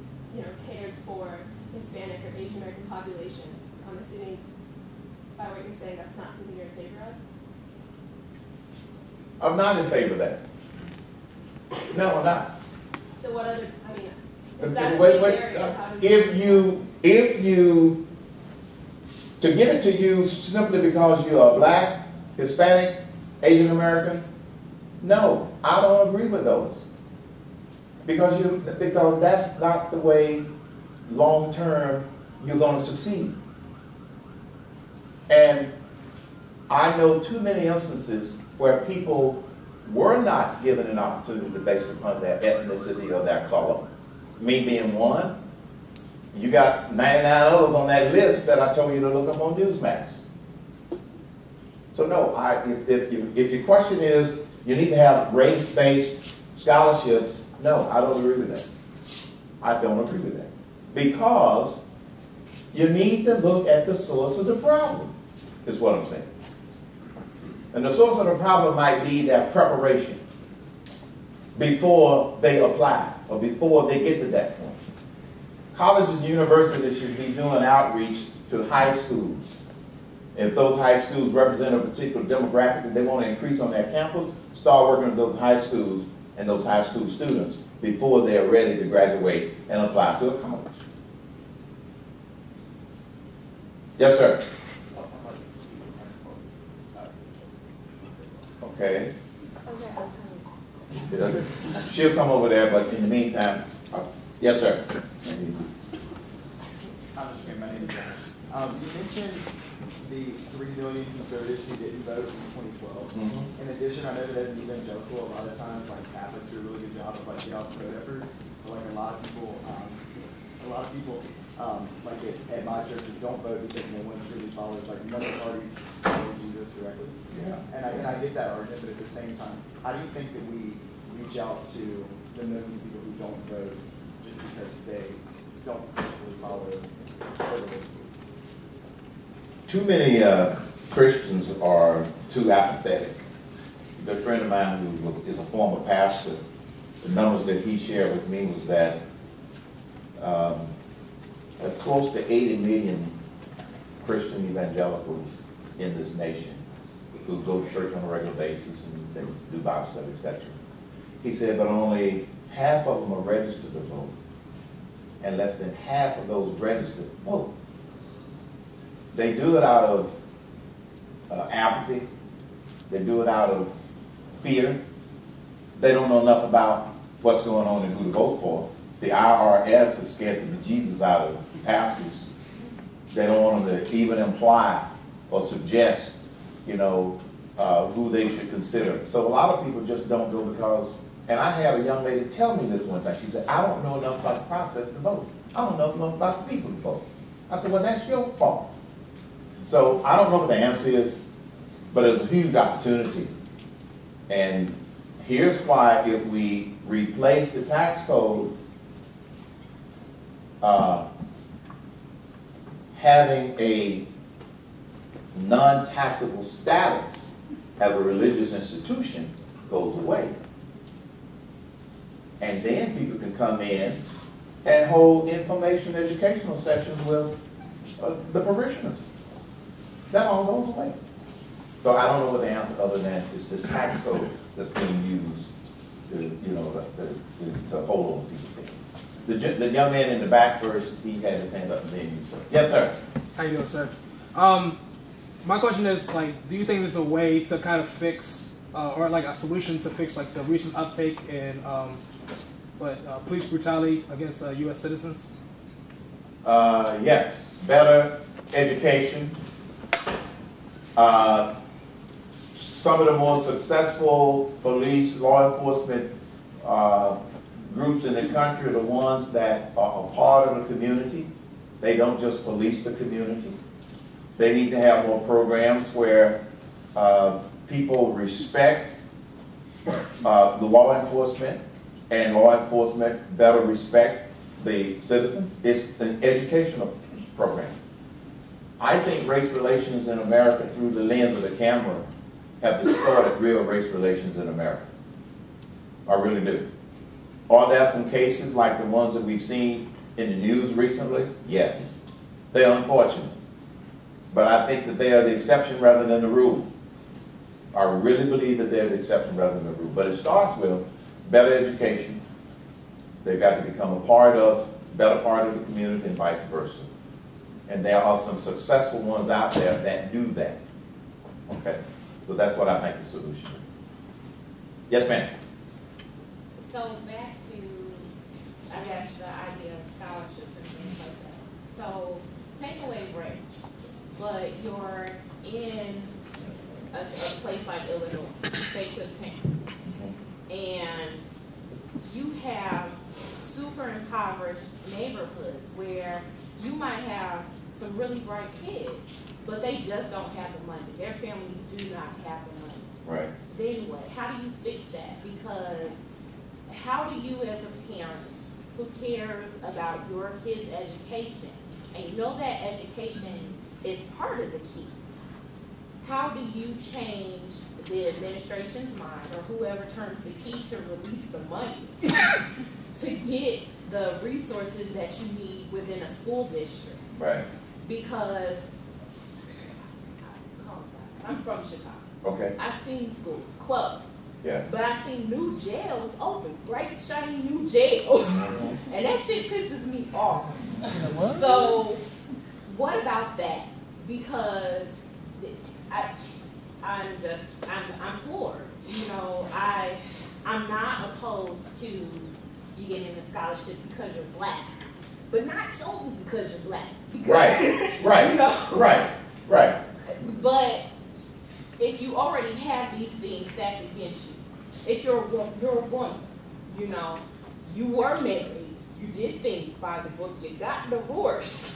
[SPEAKER 8] catered for Hispanic or Asian American populations. I'm assuming by what you're saying that's not something you're in favor of?
[SPEAKER 2] I'm not in favor of that. No, I'm not.
[SPEAKER 8] So what other, if
[SPEAKER 2] Wait,
[SPEAKER 8] that's the
[SPEAKER 2] wait,
[SPEAKER 8] area, how do
[SPEAKER 2] if you, to give it to you simply because you are black, Hispanic, Asian American, no, I don't agree with those. Because that's not the way long term you're going to succeed. And I know too many instances where people were not given an opportunity based upon their ethnicity or their color. Me being one, you got 99 others on that list that I told you to look up on Newsmax. So no, if your question is you need to have race-based scholarships, no, I don't agree with that. I don't agree with that. Because you need to look at the source of the problem, is what I'm saying. And the source of the problem might be their preparation before they apply or before they get to that point. Colleges and universities should be doing outreach to high schools. If those high schools represent a particular demographic that they want to increase on their campus, start working with those high schools and those high school students before they're ready to graduate and apply to a college. Yes, sir. Okay. She'll come over there, but in the meantime, yes, sir.
[SPEAKER 9] My name is Dennis. You mentioned the 3 million conservatives who didn't vote in 2012. In addition, I know that as an evangelical, a lot of times Catholics do a really good job of get out the vote efforts. But a lot of people, at my church don't vote because no one truly follows other parties follow Jesus directly.
[SPEAKER 2] Yeah.
[SPEAKER 9] And I get that argument, but at the same time, how do you think that we reach out to the millions of people who don't vote just because they don't really follow order?
[SPEAKER 2] Too many Christians are too apathetic. A good friend of mine who is a former pastor, the numbers that he shared with me was that close to 80 million Christian evangelicals in this nation who go to church on a regular basis and they do Bible study, etc. He said, but only half of them are registered to vote, and less than half of those registered vote. They do it out of apathy. They do it out of fear. They don't know enough about what's going on and who to vote for. The IRS is scared the bejesus out of pastors. They don't want them to even imply or suggest, you know, who they should consider. So a lot of people just don't go because, and I had a young lady tell me this one time. She said, I don't know enough about the process to vote. I don't know enough about the people to vote. I said, well, that's your fault. So I don't know what the answer is, but it's a huge opportunity. And here's why: if we replace the tax code having a non-taxable status as a religious institution goes away. And then people can come in and hold information educational sessions with the parishioners. That all goes away. So I don't know what the answer other than it's this tax code that's being used to, you know, to hold on to people's hands. The young man in the back first, he had his hand up and then you, sir. Yes, sir.
[SPEAKER 10] How you doing, sir? My question is, like, do you think there's a way to kind of fix, or like a solution to fix, like, the recent uptake in police brutality against U.S. citizens?
[SPEAKER 2] Yes, better education. Some of the more successful police, law enforcement groups in the country are the ones that are a part of the community. They don't just police the community. They need to have more programs where people respect the law enforcement, and law enforcement better respect the citizens. It's an educational program. I think race relations in America through the lens of the camera have distorted real race relations in America. I really do. Are there some cases like the ones that we've seen in the news recently? Yes. They're unfortunate. But I think that they are the exception rather than the rule. I really believe that they're the exception rather than the rule. But it starts with better education. They've got to become a better part of the community and vice versa. And there are some successful ones out there that do that. Okay? So that's what I think the solution is. Yes, ma'am.
[SPEAKER 11] So back to, I guess, the idea of scholarships and things like that. So take away race, but you're in a place like Illinois, say Cook County, and you have super impoverished neighborhoods where you might have some really bright kids, but they just don't have the money. Their families do not have the money.
[SPEAKER 2] Right.
[SPEAKER 11] Then what? How do you fix that? Because how do you as a parent who cares about your kid's education, and you know that education is part of the key, how do you change the administration's mind or whoever turns the key to release the money to get the resources that you need within a school district?
[SPEAKER 2] Right.
[SPEAKER 11] Because I'm from Chicago.
[SPEAKER 2] Okay.
[SPEAKER 11] I've seen schools closed.
[SPEAKER 2] Yeah.
[SPEAKER 11] But I've seen new jails open, bright, shiny new jails. And that shit pisses me off. So what about that? Because I'm floored. You know, I'm not opposed to you getting a scholarship because you're black, but not solely because you're black. Because,
[SPEAKER 2] right,
[SPEAKER 11] you know?
[SPEAKER 2] right.
[SPEAKER 11] But if you already have these things stacked against you, if you're a woman, you know, you were married, you did things by the book, you got divorced,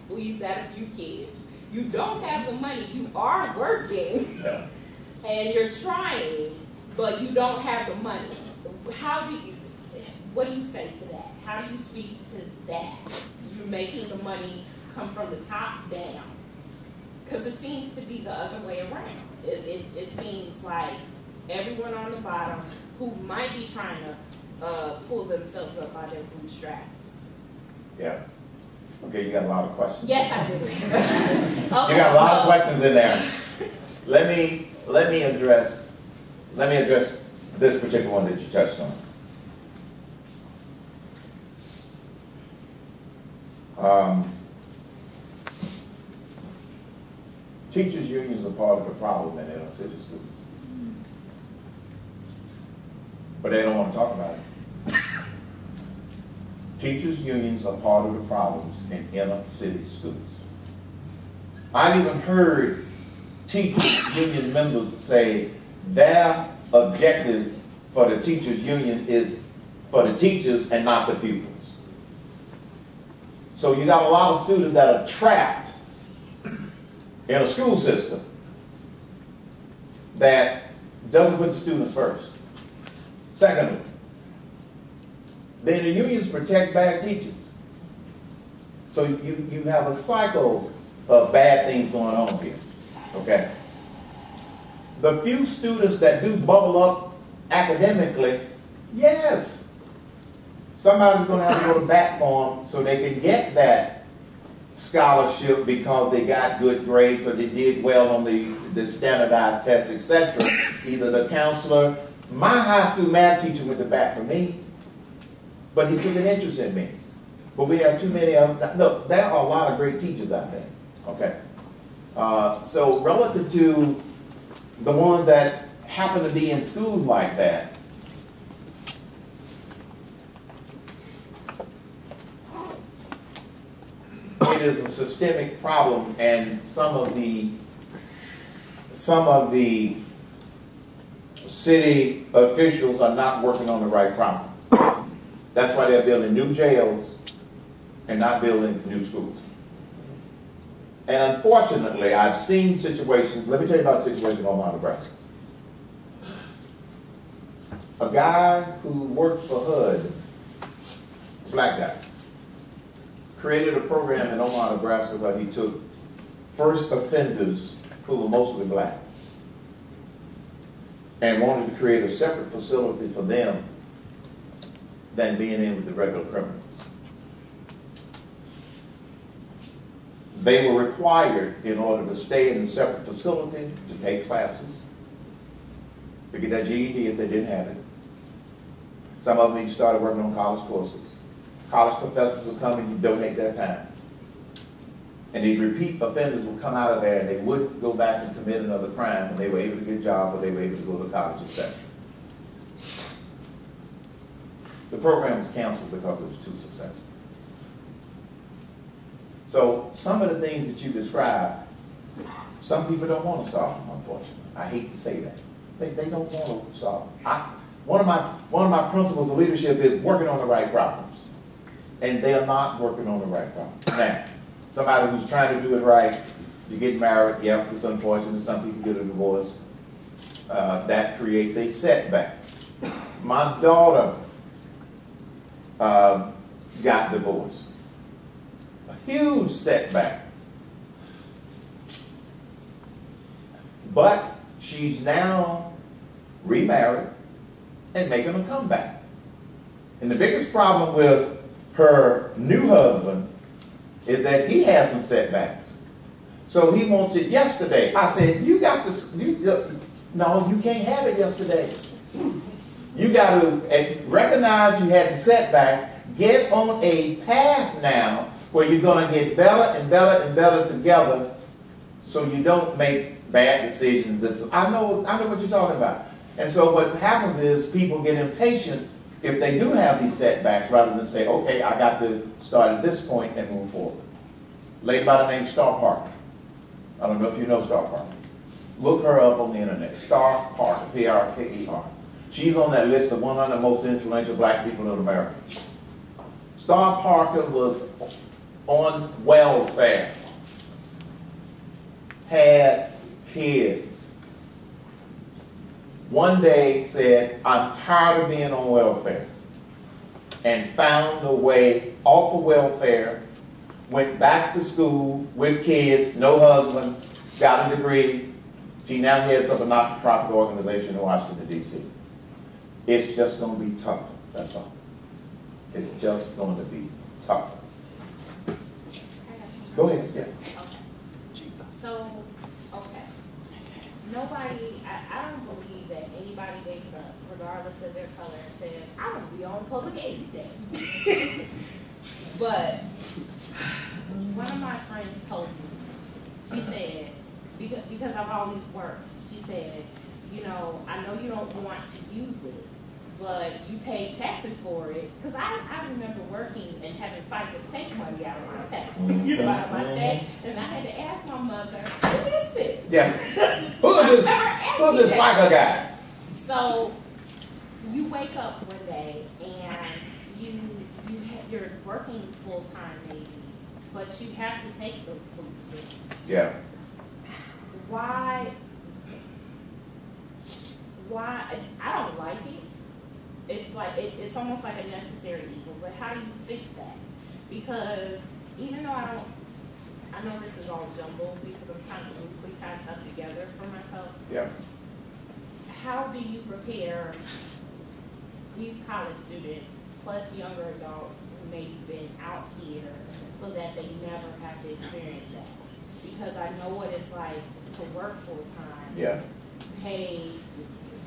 [SPEAKER 11] squeezed out a few kids, you don't have the money, you are working, and you're trying, but you don't have the money. What do you say to that? How do you speak to that? You're making the money come from the top down. Because it seems to be the other way around. It seems like everyone on the bottom who might be trying to pull themselves up by their bootstraps.
[SPEAKER 2] Yeah. Okay, you got a lot of questions.
[SPEAKER 11] Yes, I do.
[SPEAKER 2] Okay, you got a lot of questions in there. Let me address this particular one that you touched on. Teachers' unions are part of the problem in inner city schools. but they don't want to talk about it. Teachers' unions are part of the problems in inner city schools. I've even heard teachers' union members say their objective for the teachers' union is for the teachers and not the pupils. So you got a lot of students that are trapped in a school system that doesn't put the students first. Secondly, then the unions protect bad teachers. So you have a cycle of bad things going on here. Okay? The few students that do bubble up academically, yes, somebody's going to have to go to bat for them so they can get that scholarship because they got good grades or they did well on the standardized tests, etc. Either the counselor, my high school math teacher went to bat for me, but he took an interest in me. But we have too many of them. Look, there are a lot of great teachers out there. Okay. So relative to the ones that happen to be in schools like that, it is a systemic problem, and some of the city officials are not working on the right problem. That's why they're building new jails and not building new schools. And unfortunately, I've seen situations, let me tell you about a situation in Omaha, Nebraska. A guy who worked for HUD, a black guy, created a program in Omaha, Nebraska where he took first offenders who were mostly black and wanted to create a separate facility for them than being in with the regular criminals. They were required, in order to stay in the separate facility, to take classes, to get that GED if they didn't have it. Some of them even started working on college courses. College professors would come and donate their time. And these repeat offenders would come out of there and they wouldn't go back and commit another crime when they were able to get a job or they were able to go to college, etc. The program was canceled because it was too successful. So some of the things that you described, some people don't want to solve them, unfortunately. I hate to say that. They don't want to solve them. One of my principles of leadership is working on the right problems. And they're not working on the right problems. Now, somebody who's trying to do it right, you get married, yep, it's unfortunate, some people get a divorce. That creates a setback. My daughter got divorced. A huge setback. But she's now remarried and making a comeback. And the biggest problem with her new husband is that he has some setbacks. So he wants it yesterday. I said, you got this, no, you can't have it yesterday. You got to recognize you had the setbacks, get on a path now where you're going to get better and better and better together so you don't make bad decisions. I know what you're talking about. And so what happens is people get impatient if they do have these setbacks rather than say, okay, I got to start at this point and move forward. A lady by the name of Star Parker. I don't know if you know Star Parker. Look her up on the internet. Star Parker, P-R-K-E-R. She's on that list of 100 most influential black people in America. Star Parker was on welfare, had kids. One day said, I'm tired of being on welfare, and found a way off of welfare, went back to school with kids, no husband, got a degree. She now heads up a not-for-profit organization in Washington, D.C. It's just going to be tougher, that's all. It's just going to be tougher. Go ahead, yeah.
[SPEAKER 11] Okay. So, okay. Nobody, I don't believe that anybody wakes up, regardless of their color, and says, I want to be on public aid today. But one of my friends told me, she said, because I've always worked, she said, you know, I know you don't want to use it, but you pay taxes for it. Because I remember working and having to fight to take money out of my check, out of my check, and I had to ask my mother, who is this?
[SPEAKER 2] Yeah. Who's this Michael guy?
[SPEAKER 11] So you wake up one day and you're working full time maybe, but you have to take the food stamps.
[SPEAKER 2] Yeah.
[SPEAKER 11] Why? I don't like it. It's like it's almost like a necessary evil. But how do you fix that? Because even though I know this is all jumbled because I'm trying to loosely tie stuff together for myself.
[SPEAKER 2] Yeah.
[SPEAKER 11] How do you prepare these college students plus younger adults who maybe been out here so that they never have to experience that? Because I know what it's like to work full time.
[SPEAKER 2] Yeah.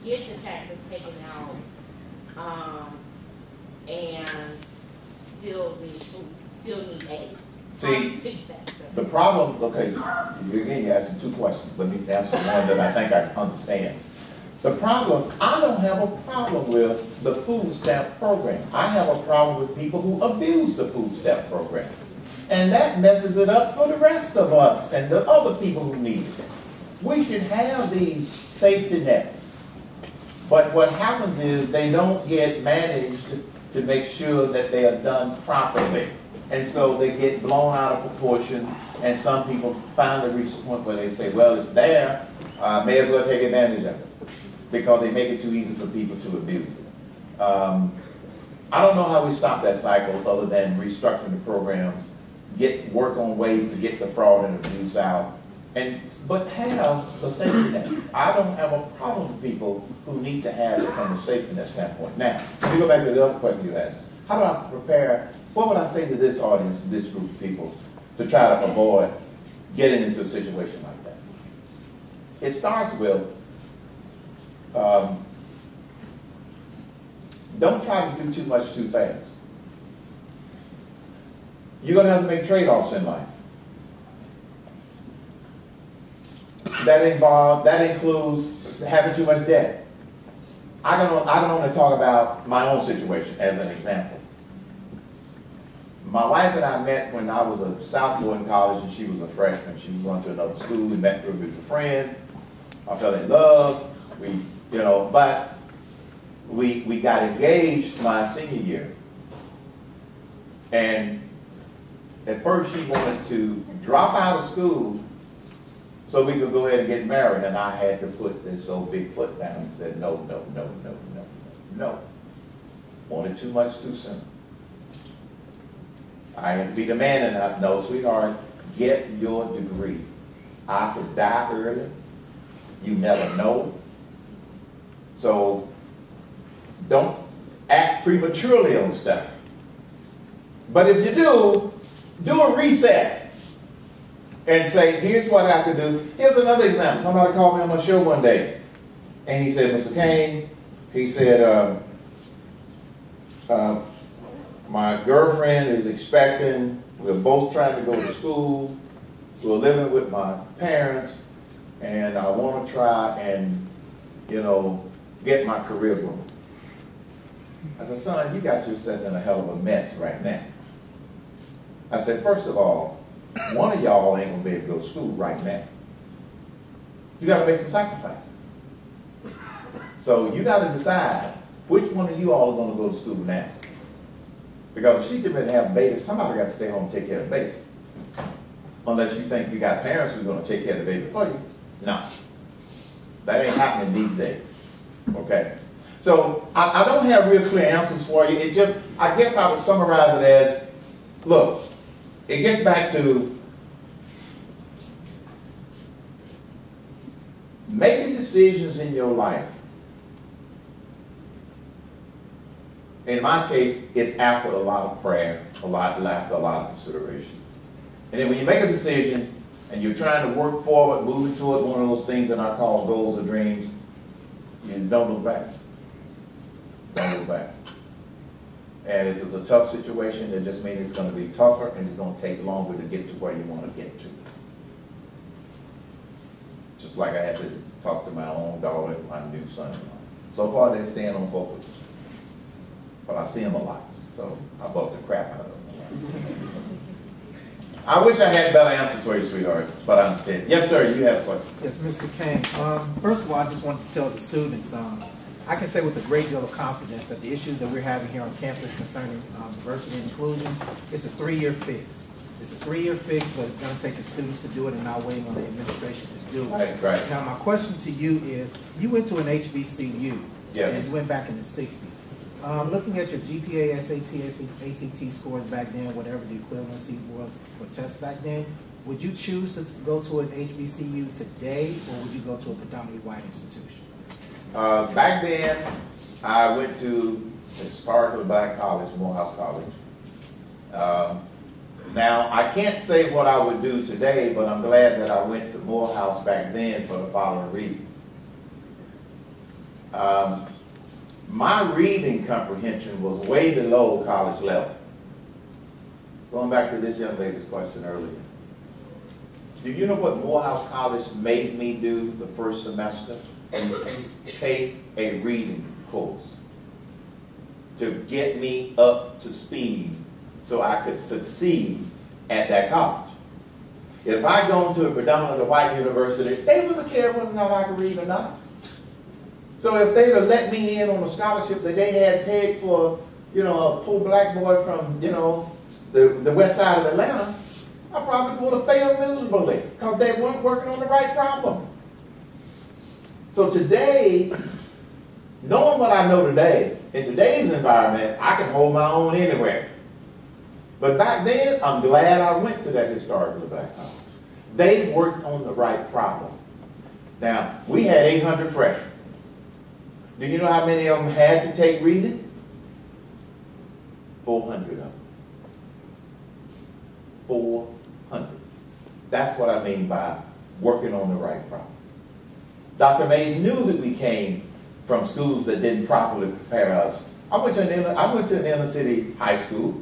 [SPEAKER 11] Get the taxes taken out, and still need aid.
[SPEAKER 2] See,
[SPEAKER 11] fix that.
[SPEAKER 2] the problem, okay, again, you're asking two questions. Let me answer one that I think I understand. The problem, I don't have a problem with the food stamp program. I have a problem with people who abuse the food stamp program. And that messes it up for the rest of us and the other people who need it. We should have these safety nets. But what happens is they don't get managed to make sure that they are done properly. And so they get blown out of proportion, and some people finally reach the point where they say, well, it's there, may as well take advantage of it, because they make it too easy for people to abuse it. I don't know how we stop that cycle other than restructuring the programs, work on ways to get the fraud and abuse out, but have the safety net. I don't have a problem with people who need to have it from a safety net standpoint. Now, let me go back to the other question you asked. How do I prepare, what would I say to this audience, to this group of people, to try to avoid getting into a situation like that? It starts with, don't try to do too much too fast. You're going to have to make trade-offs in life. That includes having too much debt. I can only talk about my own situation as an example. My wife and I met when I was a sophomore in college and she was a freshman. She was going to another school. We met through a mutual friend. I fell in love. But we got engaged my senior year. And at first she wanted to drop out of school so we could go ahead and get married, and I had to put this old big foot down and said, no. Wanted too much too soon. I had to be the man enough. No, sweetheart, get your degree. I could die early. You never know. So don't act prematurely on stuff. But if you do a reset. And say, here's what I could do. Here's another example. Somebody called me on my show one day. And he said, Mr. Cain, he said, my girlfriend is expecting. We're both trying to go to school. We're living with my parents. And I want to try and, get my career going. I said, son, you got yourself in a hell of a mess right now. I said, first of all, one of y'all ain't going to be able to go to school right now. You got to make some sacrifices. So you got to decide which one of you all are going to go to school now. Because if she could have a baby, somebody got to stay home and take care of the baby. Unless you think you got parents who are going to take care of the baby for you. No. That ain't happening these days. Okay? So I don't have real clear answers for you. I guess I would summarize it as, look, it gets back to making decisions in your life. In my case, it's after a lot of prayer, after a lot of consideration. And then when you make a decision and you're trying to work forward, moving toward one of those things that I call goals or dreams, you don't look back. Don't look back. And if it's a tough situation, it just means it's going to be tougher and it's going to take longer to get to where you want to get to. Just like I had to talk to my own daughter and my new son-in-law. So far, they're staying on focus. but I see them a lot, so I bug the crap out of them. I wish I had better answers for you, sweetheart, but I understand. Yes, sir, you have a question.
[SPEAKER 12] Yes, Mr. Cain. First of all, I just want to tell the students, I can say with a great deal of confidence that the issues that we're having here on campus concerning diversity and inclusion, it's a 3-year fix. It's a 3-year fix, but it's going to take the students to do it and not waiting on the administration to do it.
[SPEAKER 2] Right.
[SPEAKER 12] Now, my question to you is, you went to an HBCU,
[SPEAKER 2] Yes.
[SPEAKER 12] and you went back in the 60s. Looking at your GPA, SAT, ACT scores back then, whatever the equivalency was for tests back then, would you choose to go to an HBCU today, or would you go to a predominantly white institution?
[SPEAKER 2] Back then, I went to historically black college, Morehouse College. Now, I can't say what I would do today, but I'm glad that I went to Morehouse back then for the following reasons. My reading comprehension was way below college level. Going back to this young lady's question earlier. Do you know what Morehouse College made me do the first semester? Take a reading course to get me up to speed so I could succeed at that college. If I'd gone to a predominantly white university, they wouldn't care whether or not I could read or not. So if they'd have let me in on a scholarship that they had paid for, a poor black boy from, the west side of Atlanta, I probably would have failed miserably because they weren't working on the right problem. So today, knowing what I know today, in today's environment, I can hold my own anywhere. But back then, I'm glad I went to that historically black college. They worked on the right problem. Now, we had 800 freshmen. Do you know how many of them had to take reading? 400 of them. 400. That's what I mean by working on the right problem. Dr. Mays knew that we came from schools that didn't properly prepare us. I went to an inner city high school,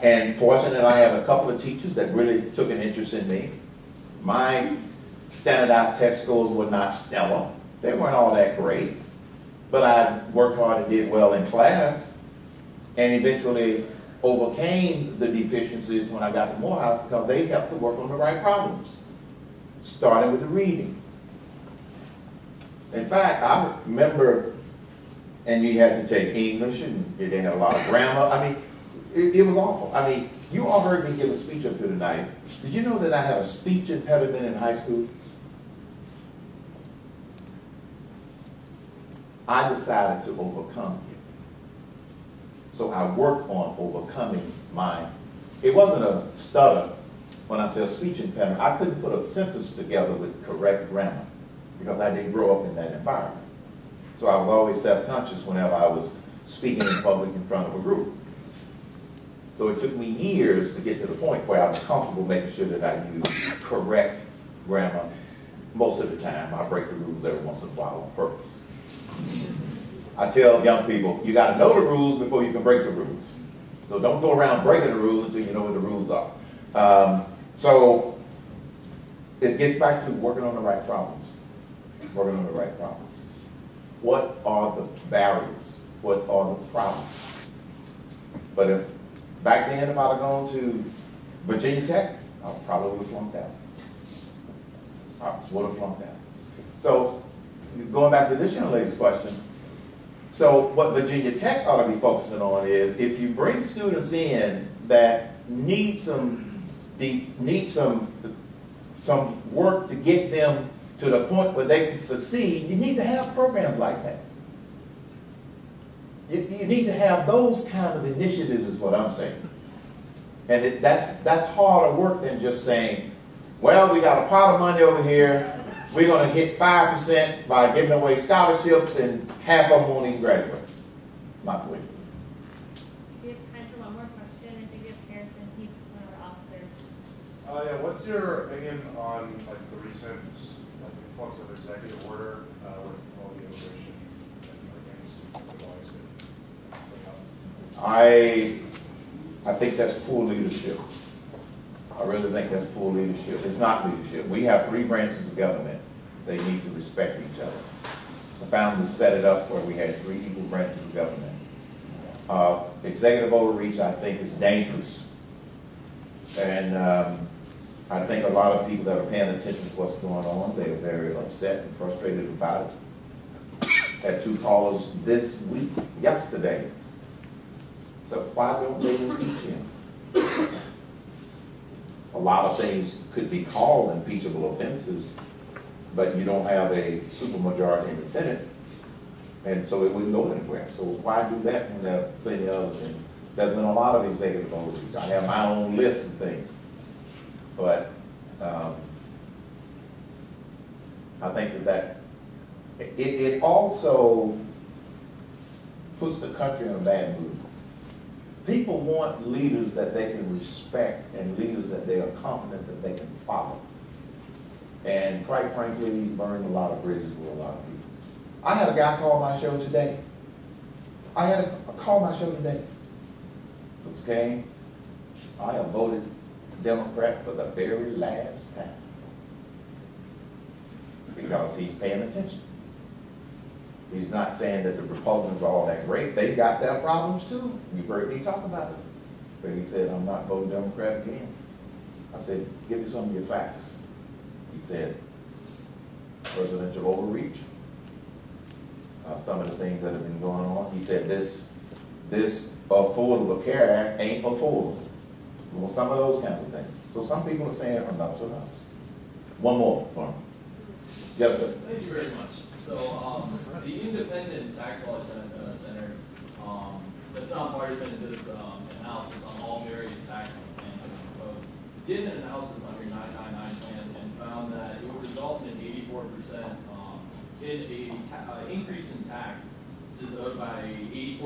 [SPEAKER 2] and fortunately I had a couple of teachers that really took an interest in me. My standardized test scores were not stellar. They weren't all that great. But I worked hard and did well in class, and eventually overcame the deficiencies when I got to Morehouse because they helped to work on the right problems, starting with the reading. In fact, I remember, and you had to take English, and they had a lot of grammar. I mean, it was awful. I mean, you all heard me give a speech up here tonight. Did you know that I had a speech impediment in high school? I decided to overcome it. So I worked on overcoming mine. It wasn't a stutter when I said speech impediment. I couldn't put a sentence together with correct grammar because I didn't grow up in that environment. So I was always self-conscious whenever I was speaking in public in front of a group. So it took me years to get to the point where I was comfortable making sure that I used correct grammar most of the time. I break the rules every once in a while on purpose. I tell young people, you got to know the rules before you can break the rules. So don't go around breaking the rules until you know what the rules are. So it gets back to working on the right problems. Working on the right problems. What are the barriers? What are the problems? But if back then, if I'd have gone to Virginia Tech, I probably would have flunked out. Would have flunked out. So going back to this young lady's question, so what Virginia Tech ought to be focusing on is if you bring students in that need some work to get them to the point where they can succeed, you need to have programs like that. You need to have those kind of initiatives is what I'm saying. And that's harder work than just saying, well, we got a pot of money over here, we're going to hit 5% by giving away scholarships and half of them won't even graduate. Not the way.
[SPEAKER 1] We have time for one more question. I think we have Harrison. He's one of our officers.
[SPEAKER 13] Yeah, what's your opinion on the recent influx of executive order with all the immigration and
[SPEAKER 2] I think that's poor leadership. I really think that's poor leadership. It's not leadership. We have 3 branches of government. They need to respect each other. The founders set it up where we had 3 equal branches of government. executive overreach, I think, is dangerous. And I think a lot of people that are paying attention to what's going on, they are very upset and frustrated about it. Had 2 callers this week, yesterday. So why don't they impeach him? A lot of things could be called impeachable offenses, but you don't have a supermajority in the Senate, and so it wouldn't go anywhere. So why do that when there are plenty of other things? There's been a lot of executive overreach. I have my own list of things, but I think that it also puts the country in a bad mood. People want leaders that they can respect and leaders that they are confident that they can follow. And quite frankly, he's burned a lot of bridges with a lot of people. I had a guy call my show today. Mr. Cain, I have voted Democrat for the very last time. Because he's paying attention. He's not saying that the Republicans are all that great. They got their problems too. You've heard me talk about it. But he said, I'm not voting Democrat again. I said, give me some of your facts. He said, presidential overreach, some of the things that have been going on. He said, this Affordable Care Act ain't affordable. Well, some of those kinds of things. So some people are saying, I'm not so nice. One more for me. Yes, sir.
[SPEAKER 14] Thank you very much. So the independent tax law center, that's not partisan, does analysis on all various tax plans in the code. Did an analysis on your 999 plan and found that it would result in an 84% increase in taxes owed by 84%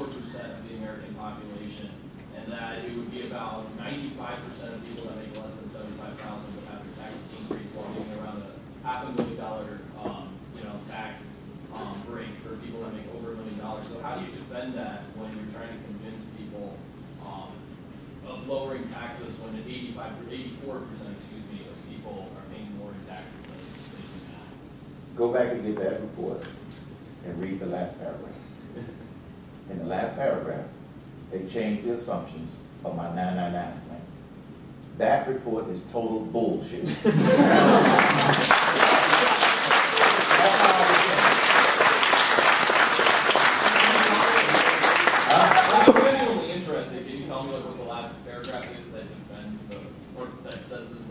[SPEAKER 14] of the American population, and that it would be about 95% of people that make less than $75,000 would have their taxes increased, while being around a $500,000 tax break for people that make over $1 million. So how do you defend that when you're trying to convince people of lowering taxes when 84% of people are paying more in taxes than they do now?
[SPEAKER 2] Go back and get that report and read the last paragraph. In the last paragraph, they changed the assumptions of my 999 plan. That report is total bullshit.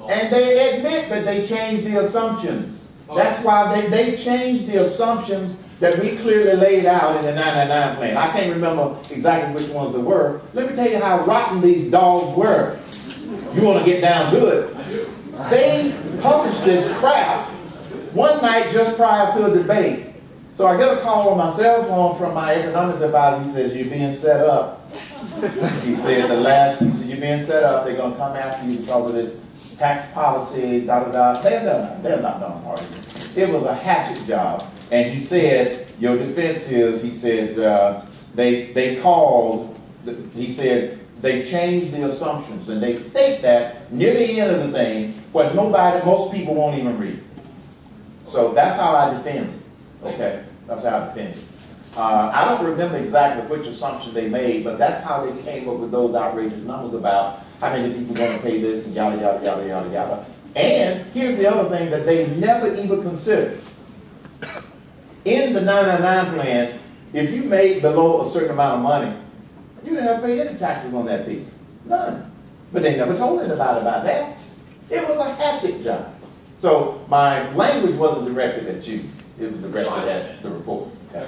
[SPEAKER 2] And they admit that they changed the assumptions. That's why they changed the assumptions that we clearly laid out in the 999 plan. I can't remember exactly which ones they were. Let me tell you how rotten these dogs were. You want to get down to it? They published this crap one night just prior to a debate. So I get a call on my cell phone from my economics advisor. He says, you're being set up. He said, you're being set up. They're going to come after you because of this tax policy, da-da-da. They're not done part of it. It was a hatchet job. And he said, your defense is, he said, they called, he said, they changed the assumptions. And they state that near the end of the thing, where most people won't even read. So that's how I defend it. Okay? That's how I defend it. I don't remember exactly which assumption they made, but that's how they came up with those outrageous numbers about how many people are going to pay this and yada, yada, yada, yada, yada. And here's the other thing that they never even considered. In the 999 plan, if you made below a certain amount of money, you didn't have to pay any taxes on that piece. None. But they never told anybody about that. It was a hatchet job. So my language wasn't directed at you. It was directed at the report. Okay.